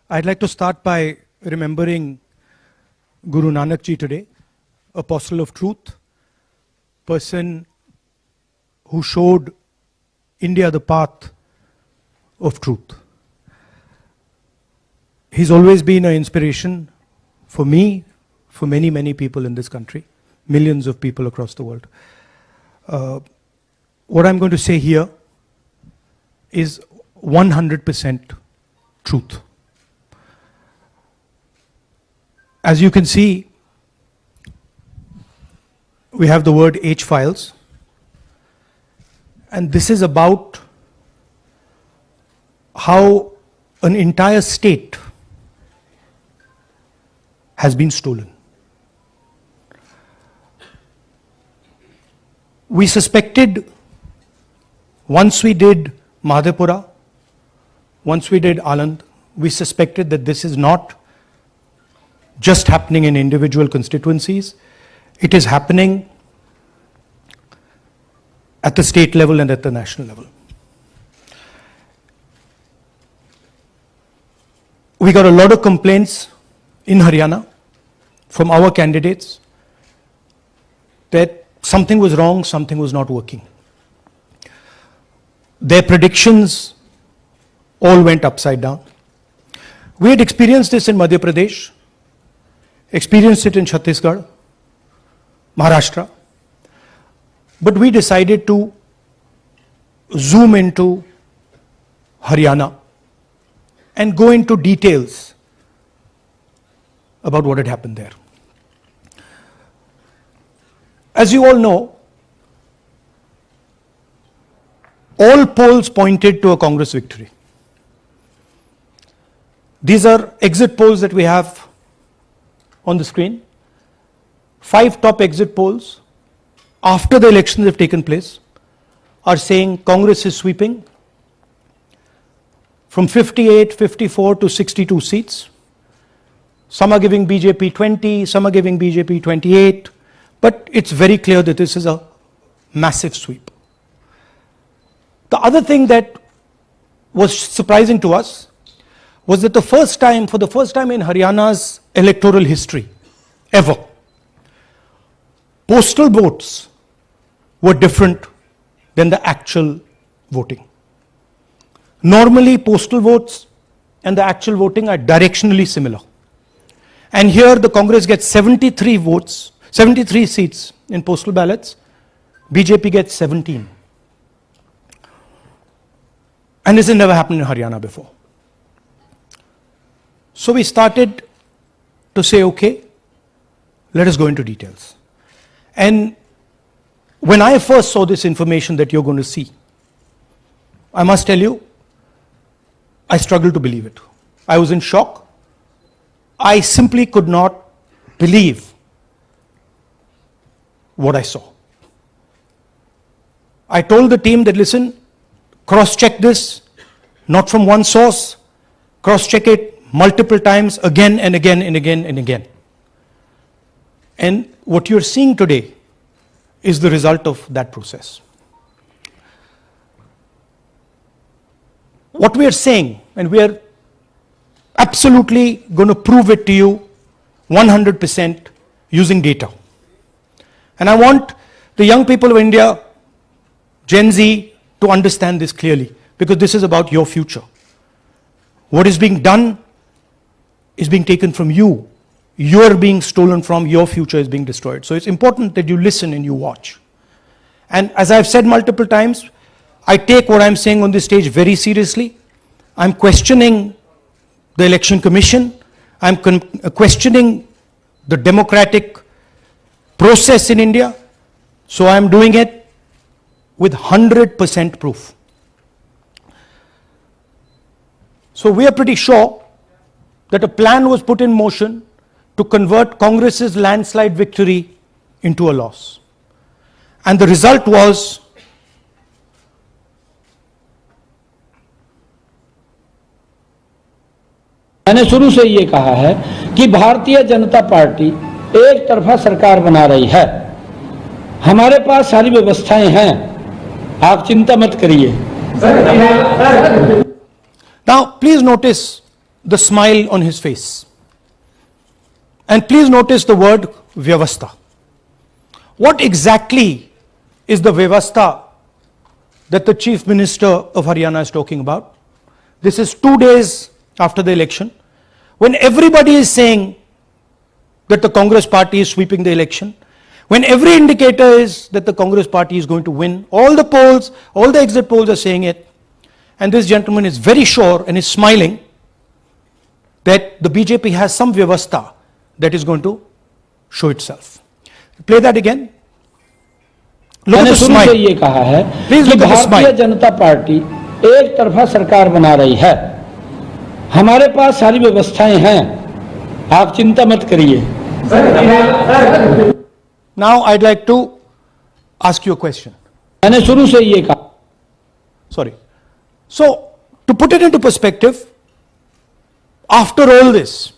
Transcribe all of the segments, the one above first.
I'd like to start by remembering Guru Nanak Ji today, apostle of truth, person who showed India the path of truth. He's always been an inspiration for me, for many, many people in this country, millions of people across the world. What I'm going to say here is 100% truth. As you can see, we have the word H files, and this is about how an entire state has been stolen. We suspected, once we did Madhepura, once we did Aland, we suspected that this is not just happening in individual constituencies, it is happening at the state level and at the national level. We got a lot of complaints in Haryana from our candidates that something was wrong, something was not working. Their predictions all went upside down. We had experienced this in Madhya Pradesh, experienced it in Chhattisgarh, Maharashtra, but we decided to zoom into Haryana and go into details about what had happened there. As you all know, all polls pointed to a Congress victory. These are exit polls that we have on the screen. 5 top exit polls after the elections have taken place are saying Congress is sweeping from 58, 54 to 62 seats. Some are giving BJP 20, some are giving BJP 28, but it's very clear that this is a massive sweep. The other thing that was surprising to us was that for the first time in Haryana's electoral history, ever, postal votes were different than the actual voting. Normally, postal votes and the actual voting are directionally similar. And here the Congress gets 73 votes, 73 seats in postal ballots, BJP gets 17. And this has never happened in Haryana before. So we started to say, okay, let us go into details. And when I first saw this information that you're going to see, I must tell you, I struggled to believe it. I was in shock. I simply could not believe what I saw. I told the team that, listen, cross-check this, not from one source, cross-check it multiple times, again and again and again and again. And what you're seeing today is the result of that process. What we are saying, and we are absolutely going to prove it to you 100% using data. And I want the young people of India, Gen Z, to understand this clearly, because this is about your future. What is being done is being taken from you. You're being stolen from, your future is being destroyed. So it's important that you listen and you watch. And as I've said multiple times, I take what I'm saying on this stage very seriously. I'm questioning the Election Commission. I'm questioning the democratic process in India. So I'm doing it with 100% proof. So we are pretty sure that a plan was put in motion to convert Congress's landslide victory into a loss. And the result was मैंने शुरू से ये कहा है कि Bharatiya Janata party एक तरफा सरकार बना रही है। हमारे पास सारी व्यवस्थाएं हैं, आप चिंता मत करिए। Now please notice the smile on his face. And please notice the word Vyavastha. What exactly is the Vyavastha that the Chief Minister of Haryana is talking about? This is 2 days after the election, when everybody is saying that the Congress party is sweeping the election, when every indicator is that the Congress party is going to win, all the polls, all the exit polls are saying it, and this gentleman is very sure and is smiling that the BJP has some Vyavastha that is going to show itself. Play that again. Look at मैंने the शुरू से smile. ये कहा है Please कि look at the भारतीय smile. जनता party एक तरफा सरकार बना रही है। हमारे पास सारी व्यवस्थाएं हैं, आप चिंता मत करिए। Now I'd like to ask you a question. मैंने शुरू से ये कहा। Sorry. So, to put it into perspective, after all this,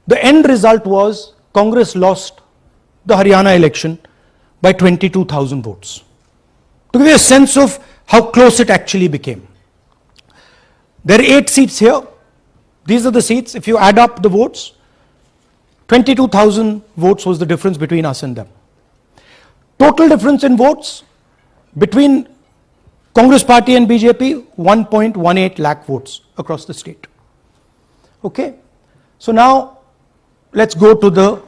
the end result was Congress lost the Haryana election by 22,000 votes. To give you a sense of how close it actually became. There are 8 seats here. These are the seats. If you add up the votes, 22,000 votes was the difference between us and them. Total difference in votes between Congress party and BJP, 1.18 lakh votes across the state. Okay? So now, let's go to the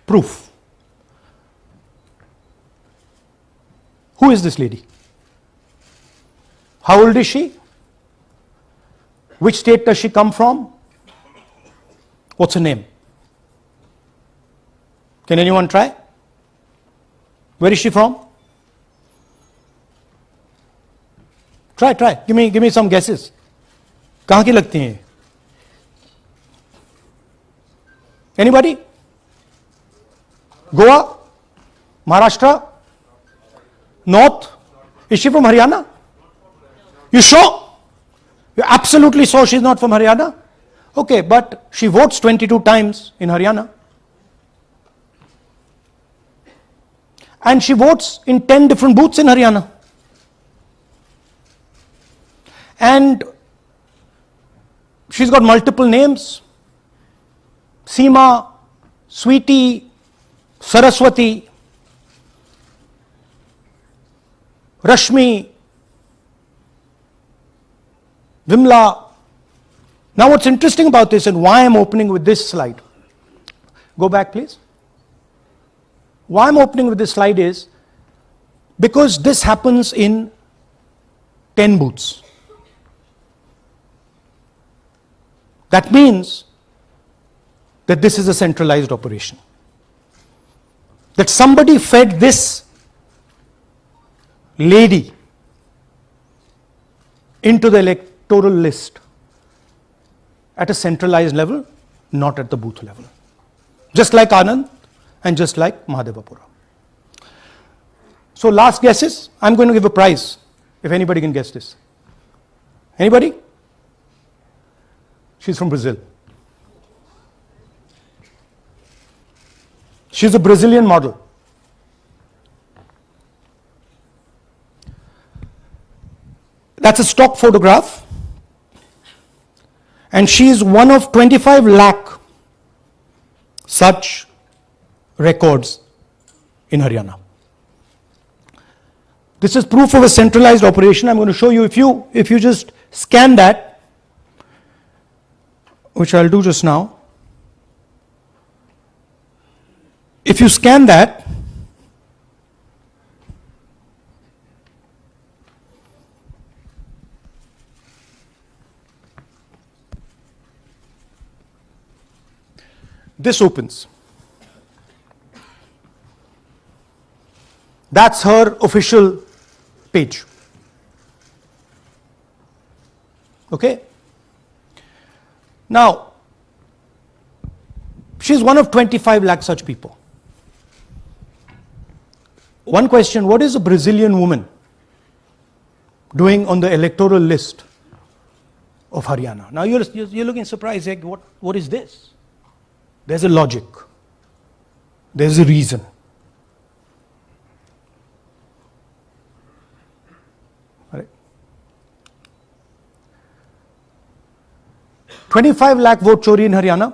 proof. Who is this lady? How old is she? Which state does she come from? What's her name? Can anyone try? Where is she from? Try. Give me some guesses. कहाँ की लगती हैं? Anybody? Goa? Maharashtra? North? Is she from Haryana? You sure? You're absolutely sure she's not from Haryana? Okay, but she votes 22 times in Haryana. And she votes in 10 different booths in Haryana. And she's got multiple names. Seema, Sweetie, Saraswati, Rashmi, Vimla. Now what's interesting about this and why I'm opening with this slide. Go back please. Why I'm opening with this slide is because this happens in 10 booths. That means that this is a centralized operation. That somebody fed this lady into the electoral list at a centralized level, not at the booth level. Just like Anand and just like Mahadevapura. So last guesses, I'm going to give a prize if anybody can guess this. Anybody? She's from Brazil. She's a Brazilian model. That's a stock photograph. And she's one of 25 lakh such records in Haryana. This is proof of a centralized operation. I'm going to show you, if you just scan that, which I'll do just now. If you scan that, this opens. That's her official page. Okay? Now, she's one of 25 lakh such people. One question, what is a Brazilian woman doing on the electoral list of Haryana? Now you're looking surprised, like, what is this? There's a logic. There's a reason. All right. 25 lakh vote chori in Haryana.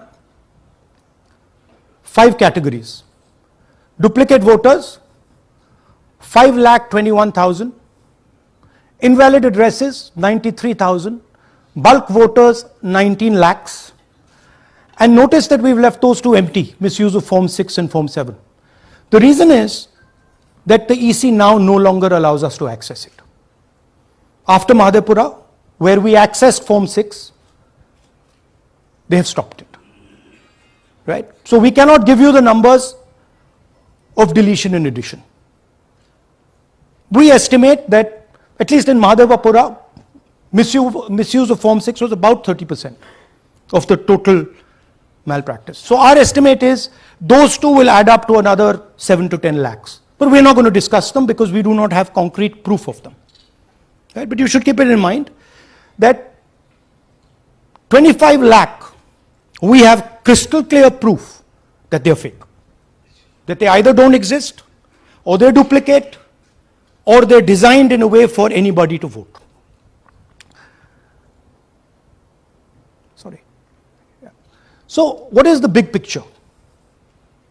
5 categories. Duplicate voters, 5,21,000. Invalid addresses, 93,000. Bulk voters, 19 lakhs. And notice that we've left those two empty, misuse of Form 6 and Form 7. The reason is that the EC now no longer allows us to access it. After Madhepura, where we accessed Form 6, they have stopped it. Right? So we cannot give you the numbers of deletion and addition. We estimate that, at least in Madhepura, misuse of Form 6 was about 30% of the total malpractice. So our estimate is those two will add up to another 7 to 10 lakhs. But we're not going to discuss them because we do not have concrete proof of them. Right? But you should keep it in mind that 25 lakh, we have crystal clear proof that they're fake. That they either don't exist, or they're duplicate, or they're designed in a way for anybody to vote. Sorry. Yeah. So what is the big picture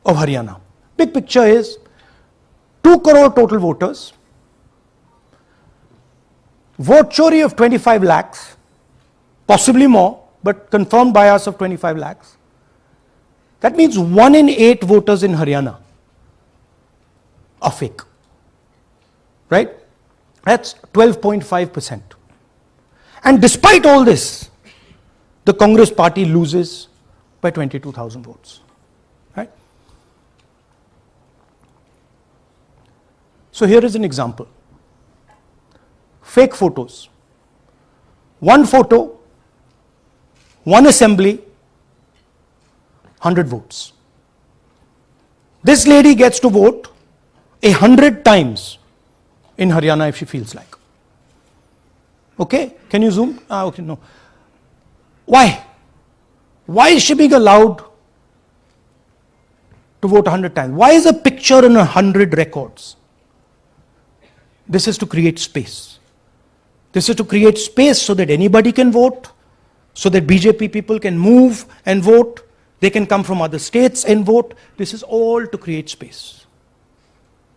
of Haryana? Big picture is 2 crore total voters, vote chori of 25 lakhs, possibly more, but confirmed by us of 25 lakhs. That means 1 in 8 voters in Haryana are fake. Right? That's 12.5%. And despite all this, the Congress party loses by 22,000 votes. Right? So here is an example. Fake photos. 1 photo, 1 assembly, 100 votes. This lady gets to vote 100 times in Haryana if she feels like. Okay? Can you zoom? Okay, no. Why? Why is she being allowed to vote 100 times? Why is a picture in 100 records? This is to create space. This is to create space so that anybody can vote, so that BJP people can move and vote. They can come from other states and vote. This is all to create space.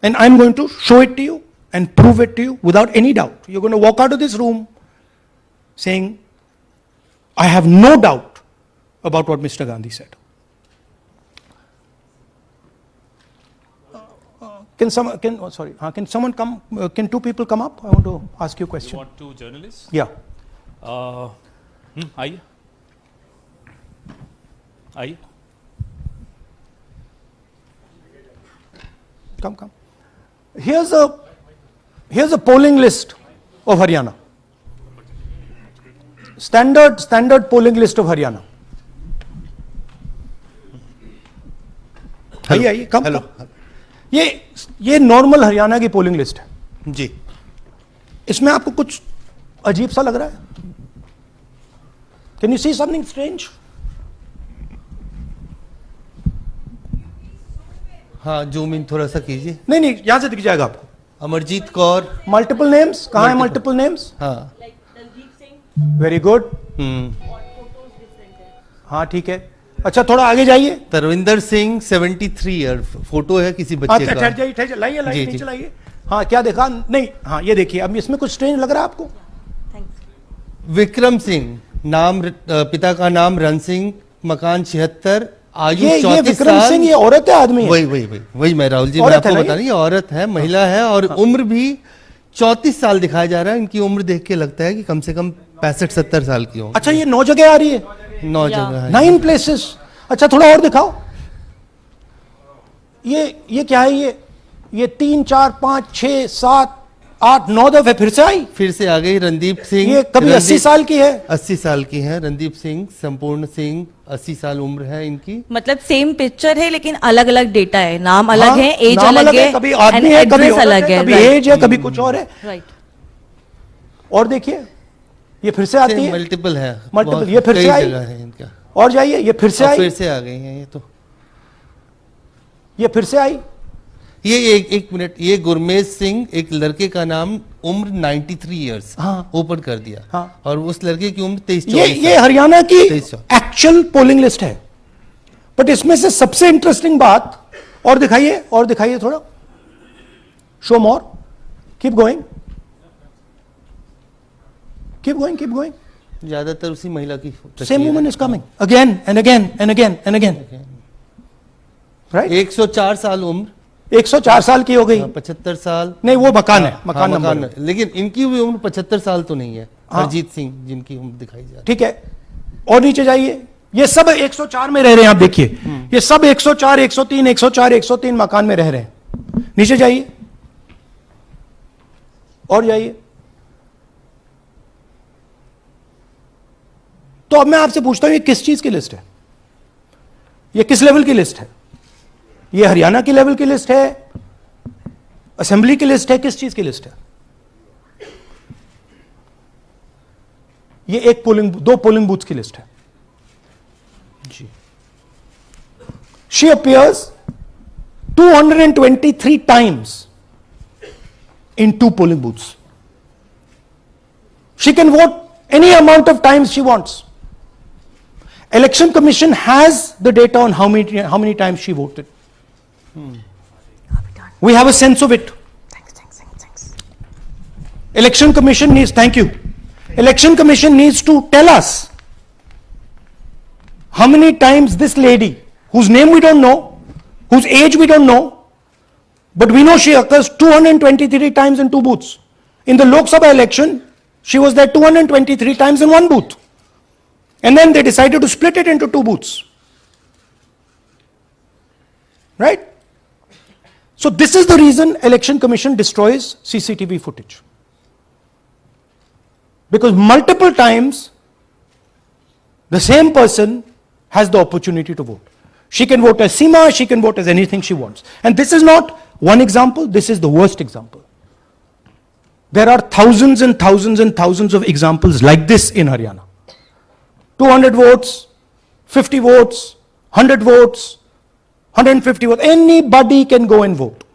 And I'm going to show it to you and prove it to you without any doubt. You're going to walk out of this room saying, I have no doubt about what Mr. Gandhi said. Can someone come? Can 2 people come up? I want to ask you a question. You want 2 journalists? Yeah. आइए आइए Come. Here's a polling list of Haryana. Standard polling list of Haryana. आइए कम. ये normal Haryana की polling list है जी. इसमें आपको कुछ अजीब सा लग रहा है? Can you see something strange? हाँ, जूम इन थोड़ा सा कीजिए. नहीं यहां से दिख जाएगा आपको. अमरजीत कौर. Multiple names. कहाँ है मल्टीपल नेम्स? हाँ. Very good. हाँ ठीक है. अच्छा थोड़ा आगे जाइए. तरविंदर सिंह 73 ईयर. फोटो है किसी बच्चे का. ठहर जाइए लाइए नीचे लाइए. हाँ क्या देखा? नहीं हाँ ये देखिए. अब इसमें कुछ स्ट्रेंज लग रहा है आपको? विक्रम सिंह, नाम पिता का नाम रण सिंह, मकान 76, आयु 34 साल. विक्रम सिंह ये औरत है आदमी है? वही मैं राहुल जी, मैं आपको बता रही, औरत है, महिला है, और उम्र भी 34 साल दिखाया जा रहा है. इनकी उम्र देख के लगता है कि कम से कम 65-70 साल की हो. अच्छा ये 9 जगह आ रही है? 9 जगह है. 9 प्लेसेस. अच्छा थोड़ा और दिखाओ. ये क्या है? ये 3 4 5 6 7 8 9 दफे फिर से आ गई. रणदीप सिंह. ये कभी 80 साल की है? 80 साल की है. रणदीप सिंह, संपूर्ण सिंह, 80 साल उम्र है इनकी. मतलब सेम पिक्चर है लेकिन अलग अलग डेटा है. नाम अलग है, एज नाम अलग है, कभी आदमी है, कभी अलग है, कभी एज है, कभी कुछ और है. राइट. और देखिए ये फिर से आती है. मल्टीपल है. मल्टीपल. ये फिर से आई है इनका. और जाइए. ये फिर से आई. फिर से आ गई हैं ये. तो ये फिर से आई. ये एक मिनट. ये गुरमेज सिंह, एक लड़के का नाम उम्र 93 इयर्स हाँ। ऊपर कर दिया। हाँ। और उस लड़के की उम्र 23 ये हरियाणा की 23 एक्चुअल पोलिंग लिस्ट है। बट इसमें से सबसे इंटरेस्टिंग बात, और दिखाइए थोड़ा, शो मोर, कीप गोइंग, ज्यादातर उसी महिला की same woman is coming again and again and again and again, right. 104 साल उम्र, 104 साल की हो गई। 75 साल, नहीं, वो मकान है, हाँ, मकान नंबर है। लेकिन इनकी भी उम्र 75 साल तो नहीं है। हाँ। हरजीत सिंह जिनकी उम्र दिखाई जा रही ठीक है, और नीचे जाइए, ये सब 104 में रह रहे हैं, आप देखिए, ये सब 104, 103, 104, 103 मकान में रह रहे हैं। नीचे जाइए और जाइए। तो अब मैं आपसे पूछता हूं, ये किस चीज की लिस्ट है? ये किस लेवल की लिस्ट है? ये हरियाणा की लेवल की लिस्ट है, असेंबली की लिस्ट है, किस चीज की लिस्ट है? ये दो पोलिंग बूथ की लिस्ट है जी। She appears 223 times in 2 polling booths. She can vote any amount of times she wants. Election Commission has the data on how many times she voted. We have a sense of it. Election Commission needs, thank you. Election Commission needs to tell us how many times this lady, whose name we don't know, whose age we don't know, but we know she occurs 223 times in 2 booths. In the Lok Sabha election, she was there 223 times in 1 booth. And then they decided to split it into 2 booths. Right? So this is the reason Election Commission destroys CCTV footage. Because multiple times the same person has the opportunity to vote. She can vote as Seema, she can vote as anything she wants. And this is not one example, this is the worst example. There are thousands and thousands and thousands of examples like this in Haryana. 200 votes, 50 votes, 100 votes, 150 votes, anybody can go and vote.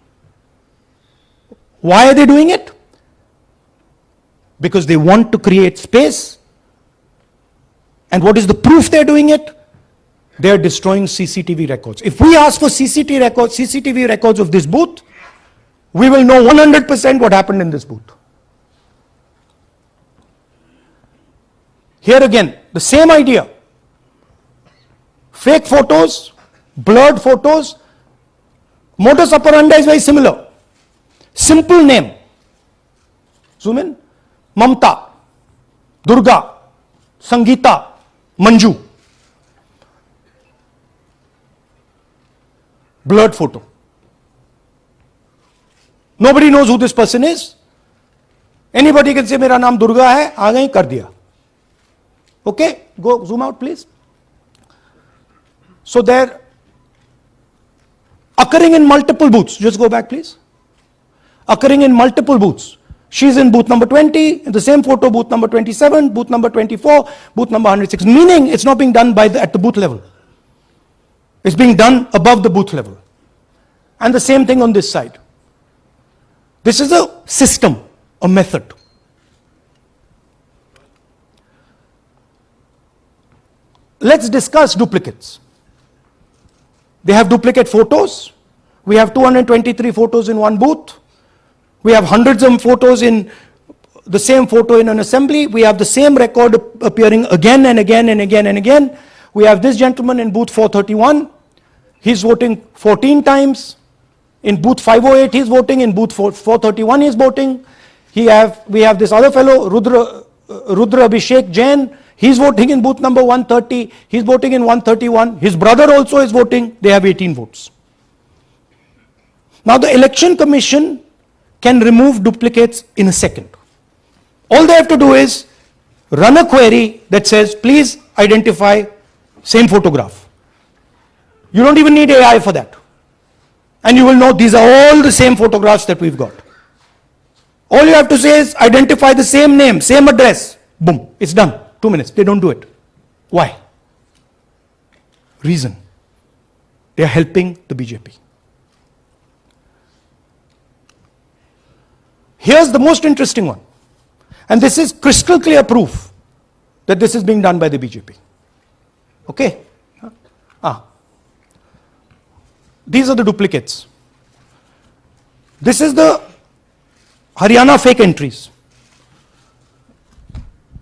Why are they doing it? Because they want to create space. And what is the proof they're doing it? They're destroying CCTV records. If we ask for CCTV records of this booth, we will know 100% what happened in this booth. Here again, the same idea. Fake photos, blurred photos, modus operandi is very similar. Simple name. Zoom in. Mamta, Durga, Sangeeta, Manju. Blurred photo. Nobody knows who this person is. Anybody can say, मेरा नाम दुर्गा है, आ गई, कर दिया. Okay, go zoom out please. So they're occurring in multiple booths. Just go back please. Occurring in multiple booths. She's in booth number 20, in the same photo, booth number 27, booth number 24, booth number 106. Meaning it's not being done at the booth level. It's being done above the booth level. And the same thing on this side. This is a system, a method. Let's discuss duplicates. They have duplicate photos. We have 223 photos in 1 booth. We have hundreds of photos in the same photo in an assembly. We have the same record appearing again and again and again and again. We have this gentleman in booth 431. He's voting 14 times. In booth 508 he's voting. In booth 431 he's voting. We have this other fellow, Rudra Abhishek Jain. He's voting in booth number 130. He's voting in 131. His brother also is voting. They have 18 votes. Now the Election Commission can remove duplicates in a second. All they have to do is run a query that says, please identify same photograph. You don't even need AI for that. And you will know these are all the same photographs that we've got. All you have to say is identify the same name, same address. Boom, it's done. 2 minutes. They don't do it. Why? Reason. They are helping the BJP. Here's the most interesting one. And this is crystal clear proof that this is being done by the BJP. Okay? These are the duplicates. This is the Haryana fake entries.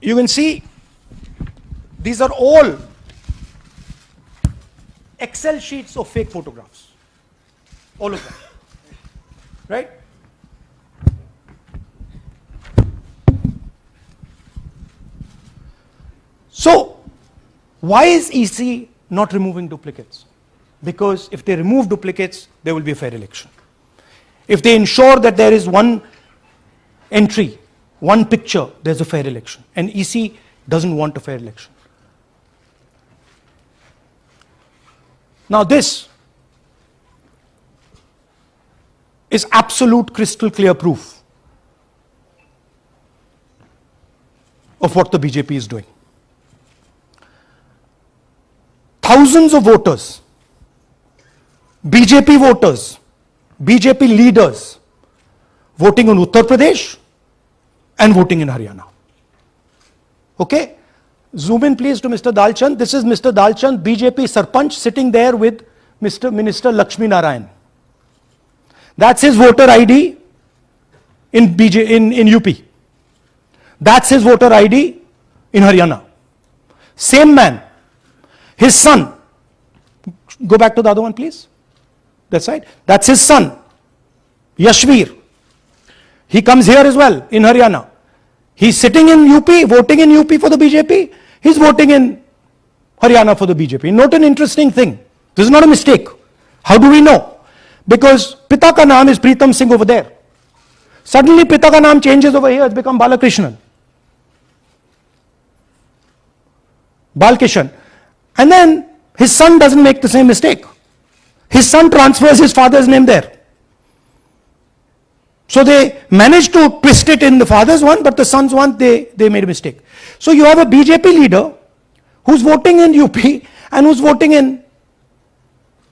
You can see these are all Excel sheets of fake photographs. All of them. Right? So, why is EC not removing duplicates? Because if they remove duplicates, there will be a fair election. If they ensure that there is one entry, one picture, there's a fair election. And EC doesn't want a fair election. Now this is absolute crystal clear proof of what the BJP is doing. Thousands of voters, BJP voters, BJP leaders voting in Uttar Pradesh and voting in Haryana. Okay? Zoom in please to Mr. Dalchand. This is Mr. Dalchand, BJP Sarpanch, sitting there with Mr. Minister Lakshmi Narayan. That's his voter ID in UP. That's his voter ID in Haryana. Same man. His son. Go back to the other one, please. That's right. That's his son, Yashveer. He comes here as well in Haryana. He's sitting in UP, voting in UP for the BJP. He's voting in Haryana for the BJP. Note an interesting thing. This is not a mistake. How do we know? Because Pita ka naam is Pritam Singh over there. Suddenly Pita ka naam changes over here. It's become Balakrishnan. Balkishan. And then his son doesn't make the same mistake. His son transfers his father's name there. So they managed to twist it in the father's one, but the son's one, they made a mistake. So you have a BJP leader who's voting in UP and who's voting in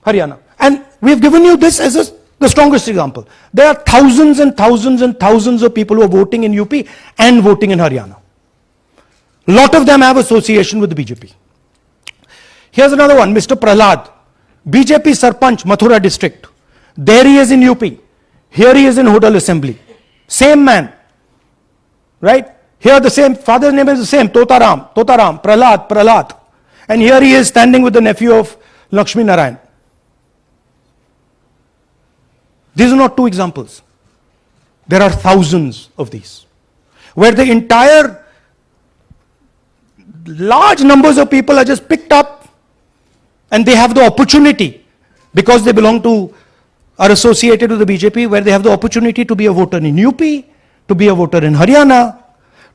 Haryana. And we've given you this as the strongest example. There are thousands and thousands and thousands of people who are voting in UP and voting in Haryana. A lot of them have association with the BJP. Here's another one, Mr. Prahlad, BJP Sarpanch, Mathura district. There he is in UP. Here he is in Hodal Assembly. Same man. Right? Here the same, father's name is the same, Totaram, Prahlad. And here he is standing with the nephew of Lakshmi Narayan. These are not two examples. There are thousands of these. Where the entire large numbers of people are just picked up and they have the opportunity, because they belong to, are associated with the BJP, where they have the opportunity to be a voter in UP, to be a voter in Haryana,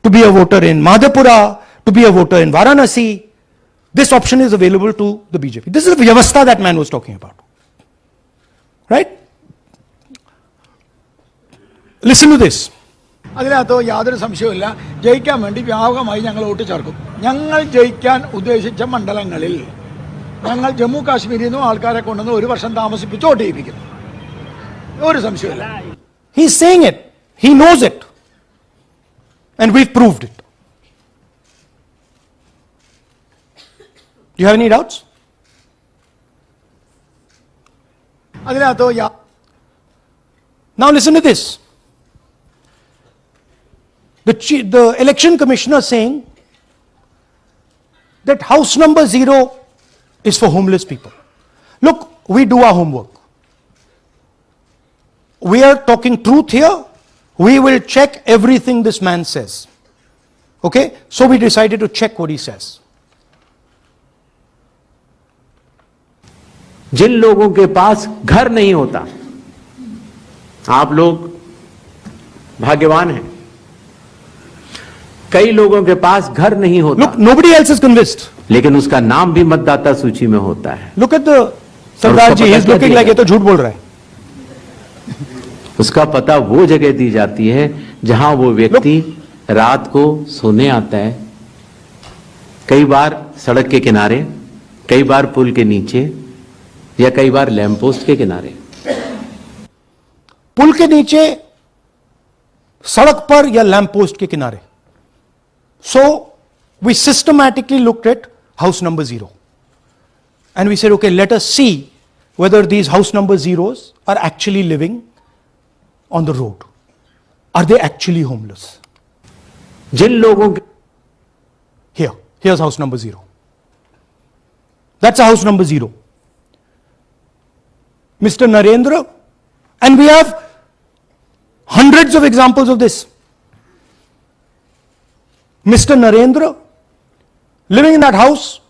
to be a voter in Madhepura, to be a voter in Varanasi. This option is available to the BJP. This is the Vyavastha that man was talking about. Right? Listen to this. അതിനകത്ത് യാതൊരു സംശയവുമില്ല. ജയിക്കാൻ വേണ്ടി വ്യാപകമായി ഞങ്ങൾ vote ചേർക്കും. ഞങ്ങൾ ജയിക്കാൻ ഉദ്ദേശിച്ച മണ്ഡലങ്ങളിൽ ഞങ്ങൾ ജമ്മു കാശ്മീരിൽ നിന്നും ആൾക്കാരെ കൊണ്ടുവന്ന് ഒരു വർഷം താമസിപ്പിച്ച് വോട്ട് ചെയ്യിപ്പിക്കും. ഒരു സംശയവുമില്ല. He is saying it. He knows it. And we've proved it. Do you have any doubts? അതിനകത്ത് Now listen to this. The election commissioner saying that house number 0 is for homeless people. Look, we do our homework. We are talking truth here. We will check everything this man says. Okay? So we decided to check what he says. जिन लोगों के पास घर नहीं होता, आप लोग भाग्यवान हैं. कई लोगों के पास घर नहीं होता. Look, nobody else is convinced. लेकिन उसका नाम भी मतदाता सूची में होता है. Look at the Sardar ji, he's looking like ये तो झूठ बोल रहा है. उसका पता वो जगह दी जाती है जहां वो व्यक्ति रात को सोने आता है. कई बार सड़क के किनारे, कई बार पुल के नीचे, या कई बार लैंप पोस्ट के किनारे. पुल के नीचे सड़क पर या लैंप पोस्ट के किनारे. So we systematically looked at house number 0. And we said, okay, let us see whether these house number zeros are actually living on the road. Are they actually homeless? जिन लोगों के Here's house number 0. That's a house number 0. Mr. Narendra, and we have hundreds of examples of this. Mr. Narendra living in that house,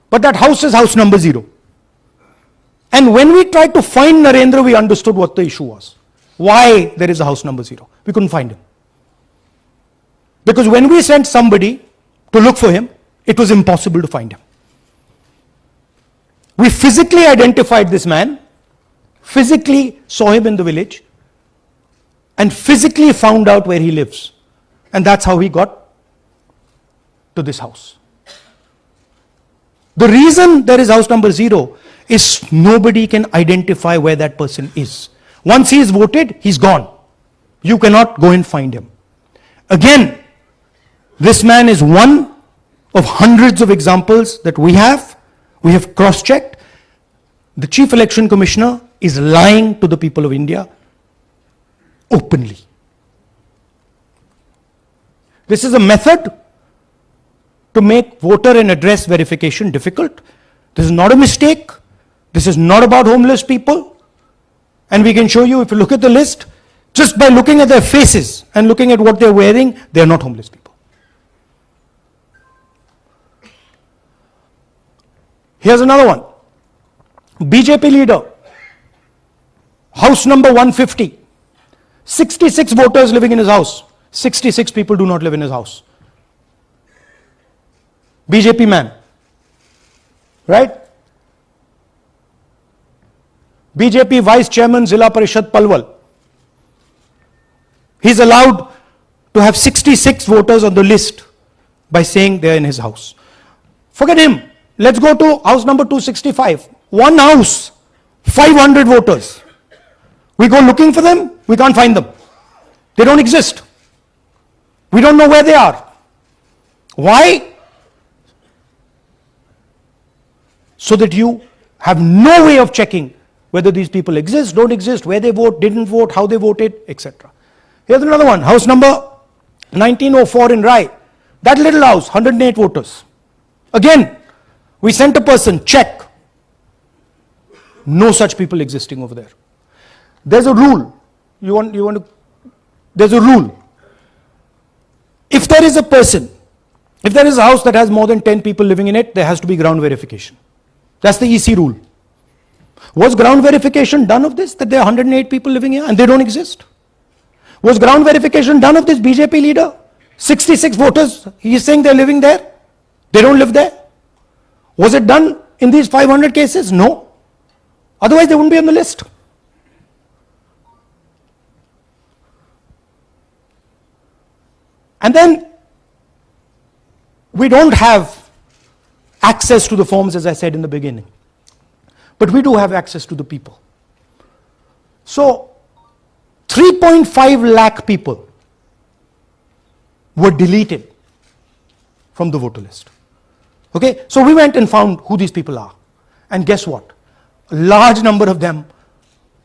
but that house is house number 0. And when we tried to find Narendra, we understood what the issue was. Why there is a house number 0. We couldn't find him. Because when we sent somebody to look for him, it was impossible to find him. We physically identified this man, physically saw him in the village, and physically found out where he lives. And that's how he got to this house. The reason there is house number 0 is nobody can identify where that person is. Once he is voted, he's gone. You cannot go and find him. Again, this man is one of hundreds of examples that we have. We have cross-checked. The Chief Election Commissioner is lying to the people of India openly. This is a method to make voter and address verification difficult. This is not a mistake. This is not about homeless people. And we can show you, if you look at the list, just by looking at their faces and looking at what they're wearing, they're not homeless people. Here's another one. BJP leader, house number 150. 66 voters living in his house. 66 people do not live in his house. BJP man. Right? BJP Vice Chairman Zilla Parishad Palwal. He's allowed to have 66 voters on the list by saying they're in his house. Forget him. Let's go to house number 265. One house, 500 voters. We go looking for them, we can't find them. They don't exist. We don't know where they are. Why? So that you have no way of checking whether these people exist, don't exist, where they vote, didn't vote, how they voted, etc. Here's another one, house number 1904 in Rai. That little house, 108 voters. Again, we sent a person, check. No such people existing over there. There's a rule. There's a rule. If there is a person, if there is a house that has more than 10 people living in it, there has to be ground verification. That's the EC rule. Was ground verification done of this, that there are 108 people living here and they don't exist? Was ground verification done of this BJP leader? 66 voters, he is saying they're living there. They don't live there. Was it done in these 500 cases? No. Otherwise they wouldn't be on the list. And then we don't have access to the forms, as I said in the beginning. But we do have access to the people. So 3.5 lakh people were deleted from the voter list. Okay, so we went and found who these people are. And guess what? A large number of them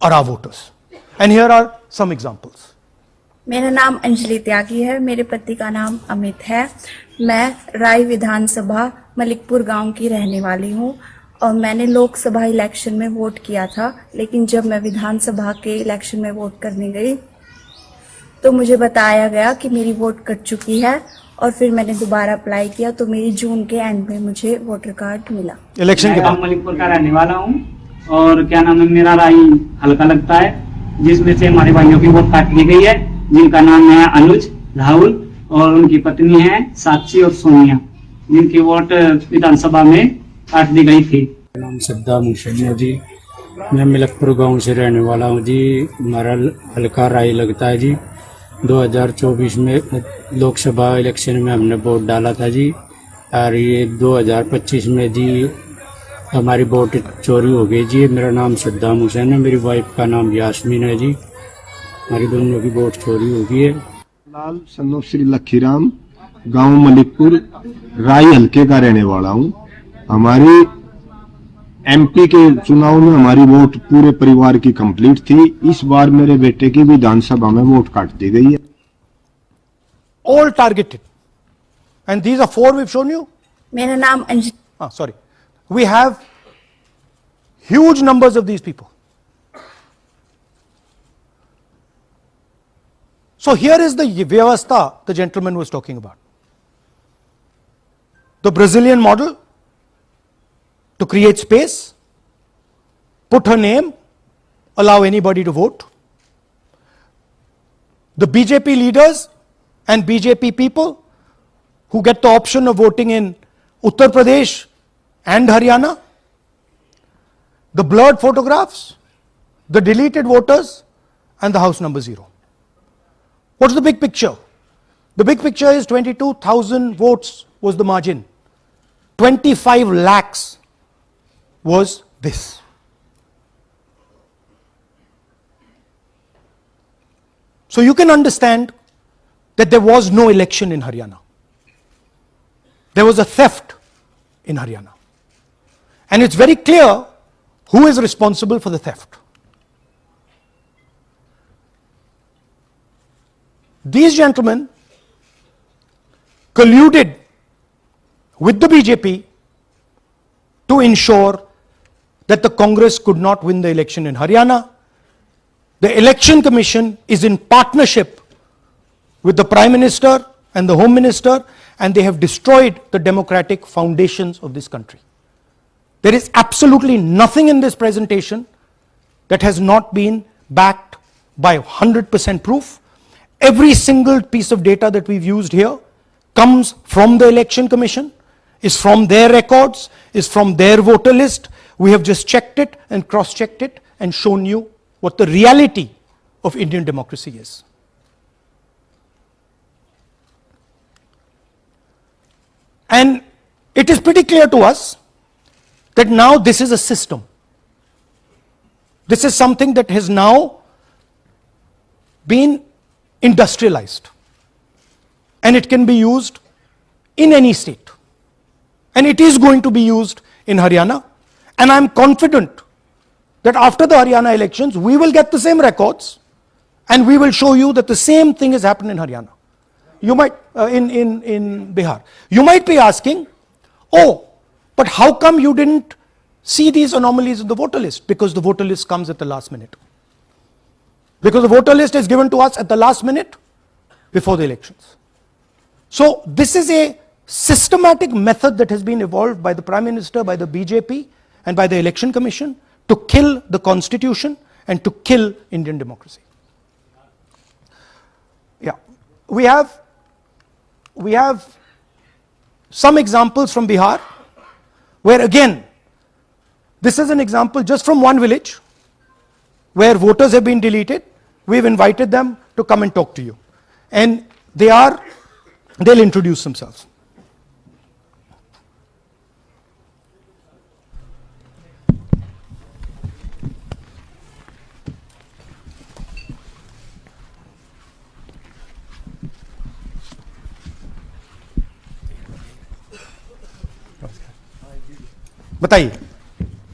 are our voters. And here are some examples. मेरा नाम अंजलि त्यागी है, मेरे पति का नाम अमित है। मैं राय विधानसभा मलिकपुर गांव की रहने वाली हूं और मैंने लोकसभा इलेक्शन में वोट किया था, लेकिन जब मैं विधानसभा के इलेक्शन में वोट करने गई तो मुझे बताया गया कि मेरी वोट कट चुकी है और फिर मैंने दोबारा अप्लाई किया तो मेरी जून के एंड में मुझे वोटर कार्ड मिला। इलेक्शन के बाद मलिकपुर का रहने वाला हूँ और क्या नाम है, मेरा राय हल्का लगता है, जिसमें से हमारे भाइयों की वोट काट ली गई है, जिनका नाम है अनुज, राहुल और उनकी पत्नी है साक्षी और सोनिया, जिनकी वोट विधानसभा में काट दी गई थी। नाम सद्दाम हुसैन है जी, मैं मलिकपुर गांव से रहने वाला हूं जी। हमारा हल्का राय लगता है जी। 2024 में लोकसभा इलेक्शन में हमने वोट डाला था जी, और ये 2025 में जी हमारी वोट चोरी हो गई जी। मेरा नाम सद्दाम हुसैन है, मेरी वाइफ का नाम यास्मीन है जी। हमारी दोनों की वोट चोरी हो गई है। लाल सन ऑफ श्री लखीराम, गांव मलिकपुर, राय हल्के का रहने वाला हूं। हमारी एमपी के चुनाव में हमारी वोट पूरे परिवार की कंप्लीट थी। इस बार मेरे बेटे की विधानसभा में वोट काट दी गई है। All targeted. And these are 4 we've shown you. मेरा नाम Anjali Sorry. We have huge numbers of these people. So here is the vyavastha the gentleman was talking about. The Brazilian model to create space, put her name, allow anybody to vote. The BJP leaders and BJP people who get the option of voting in Uttar Pradesh and Haryana, the blurred photographs, the deleted voters, and the house number 0. What's the big picture? The big picture is 22,000 votes was the margin. 25 lakhs was this. So you can understand that there was no election in Haryana. There was a theft in Haryana. And it's very clear who is responsible for the theft. These gentlemen colluded with the BJP to ensure that the Congress could not win the election in Haryana. The Election Commission is in partnership with the Prime Minister and the Home Minister, and they have destroyed the democratic foundations of this country. There is absolutely nothing in this presentation that has not been backed by 100% proof. Every single piece of data that we've used here comes from the Election Commission, is from their records, is from their voter list. We have just checked it and cross-checked it and shown you what the reality of Indian democracy is. And it is pretty clear to us that now this is a system. This is something that has now been industrialized, and it can be used in any state, and it is going to be used in Haryana. And I'm confident that after the Haryana elections we will get the same records and we will show you that the same thing has happened in Haryana. You might in Bihar. You might be asking, oh, but how come you didn't see these anomalies in the voter list? Because the voter list comes at the last minute. Because the voter list is given to us at the last minute before the elections. So this is a systematic method that has been evolved by the Prime Minister, by the BJP, and by the Election Commission to kill the Constitution and to kill Indian democracy. Yeah, we have some examples from Bihar, where again, this is an example just from one village where voters have been deleted. We've invited them to come and talk to you, and they'll introduce themselves. बताइए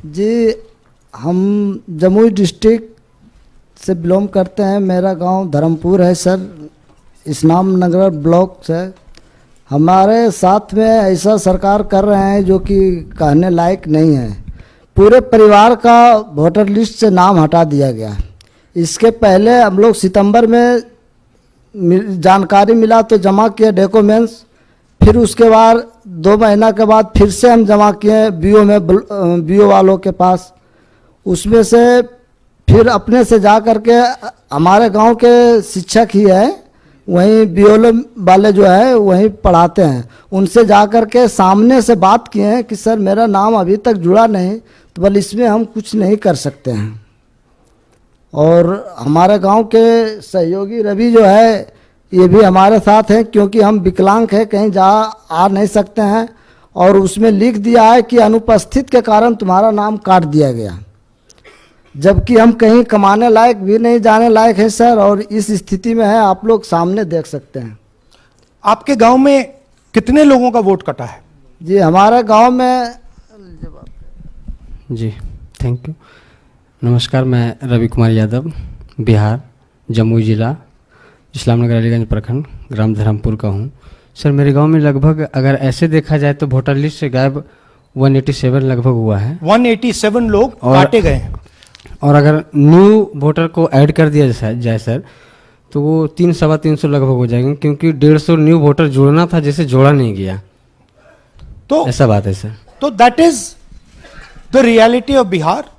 जी। हम Jamui district से belong करते हैं। मेरा गांव धर्मपुर है sir, इस्लाम नगर block से। हमारे साथ में ऐसा सरकार कर रहे हैं जो कि कहने लायक नहीं है। पूरे परिवार का वोटर लिस्ट से नाम हटा दिया गया। इसके पहले हम लोग सितंबर में जानकारी मिला तो जमा किए डॉक्यूमेंट्स, फिर उसके बाद 2 महीना के बाद फिर से हम जमा किए बीओ में, बीओ वालों के पास। उसमें से फिर अपने से जा कर के हमारे गांव के शिक्षक ही है, वहीं बीओ वाले जो है वहीं पढ़ाते हैं, उनसे जा कर के सामने से बात किए हैं कि सर मेरा नाम अभी तक जुड़ा नहीं, तो बोले इसमें हम कुछ नहीं कर सकते हैं। और हमारे गांव के सहयोगी रवि जो है ये भी हमारे साथ हैं, क्योंकि हम विकलांग हैं, कहीं आ नहीं सकते हैं, और उसमें लिख दिया है कि अनुपस्थित के कारण तुम्हारा नाम काट दिया गया। जबकि हम कहीं कमाने लायक भी नहीं जाने लायक है सर, और इस स्थिति में है, आप लोग सामने देख सकते हैं। आपके गांव में कितने लोगों का वोट कटा है? जी हमारे गांव में जी थैंक यू। नमस्कार, मैं रवि कुमार यादव, बिहार, जमुई जिला, इस्लामनगर अलीगंज प्रखंड, ग्राम धरमपुर का हूँ। सर मेरे गांव में लगभग अगर ऐसे देखा जाए तो वोटर लिस्ट से गायब 187 लगभग हुआ है। 187 लोग काटे गए हैं। और अगर न्यू वोटर को ऐड कर दिया जाए सर तो वो 300-325 लगभग हो जाएंगे, क्योंकि 150 न्यू वोटर जोड़ना था जिसे जोड़ा नहीं गया। तो ऐसा बात है सर। तो that is the reality of Bihar.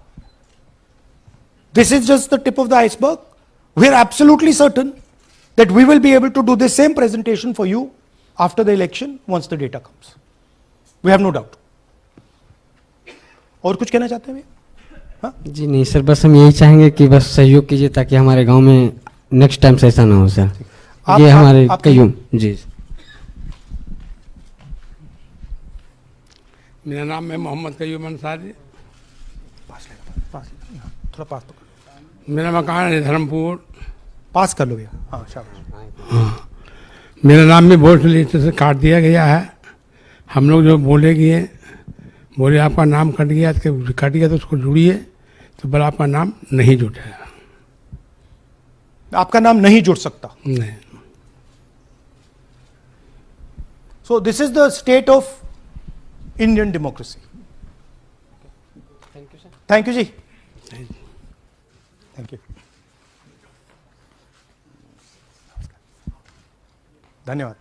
This is just the tip of the iceberg. We are absolutely certain that we will be able to do the same presentation for you after the election once the data comes. We have no doubt. और कुछ कहना चाहते हैं भैया? हाँ? जी नहीं sir, बस हम यही चाहेंगे कि बस सहयोग कीजिए ताकि हमारे गांव में नेक्स्ट टाइम से ऐसा ना हो सर। ये हमारे कईयों जी। मेरा नाम है मोहम्मद कयूम अंसारी। थोड़ा पास तो मेरा मकान है धर्मपुर। पास कर लो भैया। हाँ शाबाश। हाँ, मेरा नाम भी वोट लिस्ट से काट दिया गया है। हम लोग जो बोले आपका नाम कट गया तो उसको जुड़िए, तो बोला आपका नाम नहीं जुटा है। आपका नाम नहीं जुड़ सकता। नहीं। So this is the state of Indian democracy. Thank you sir. Thank you जी। Thank you. धन्यवाद।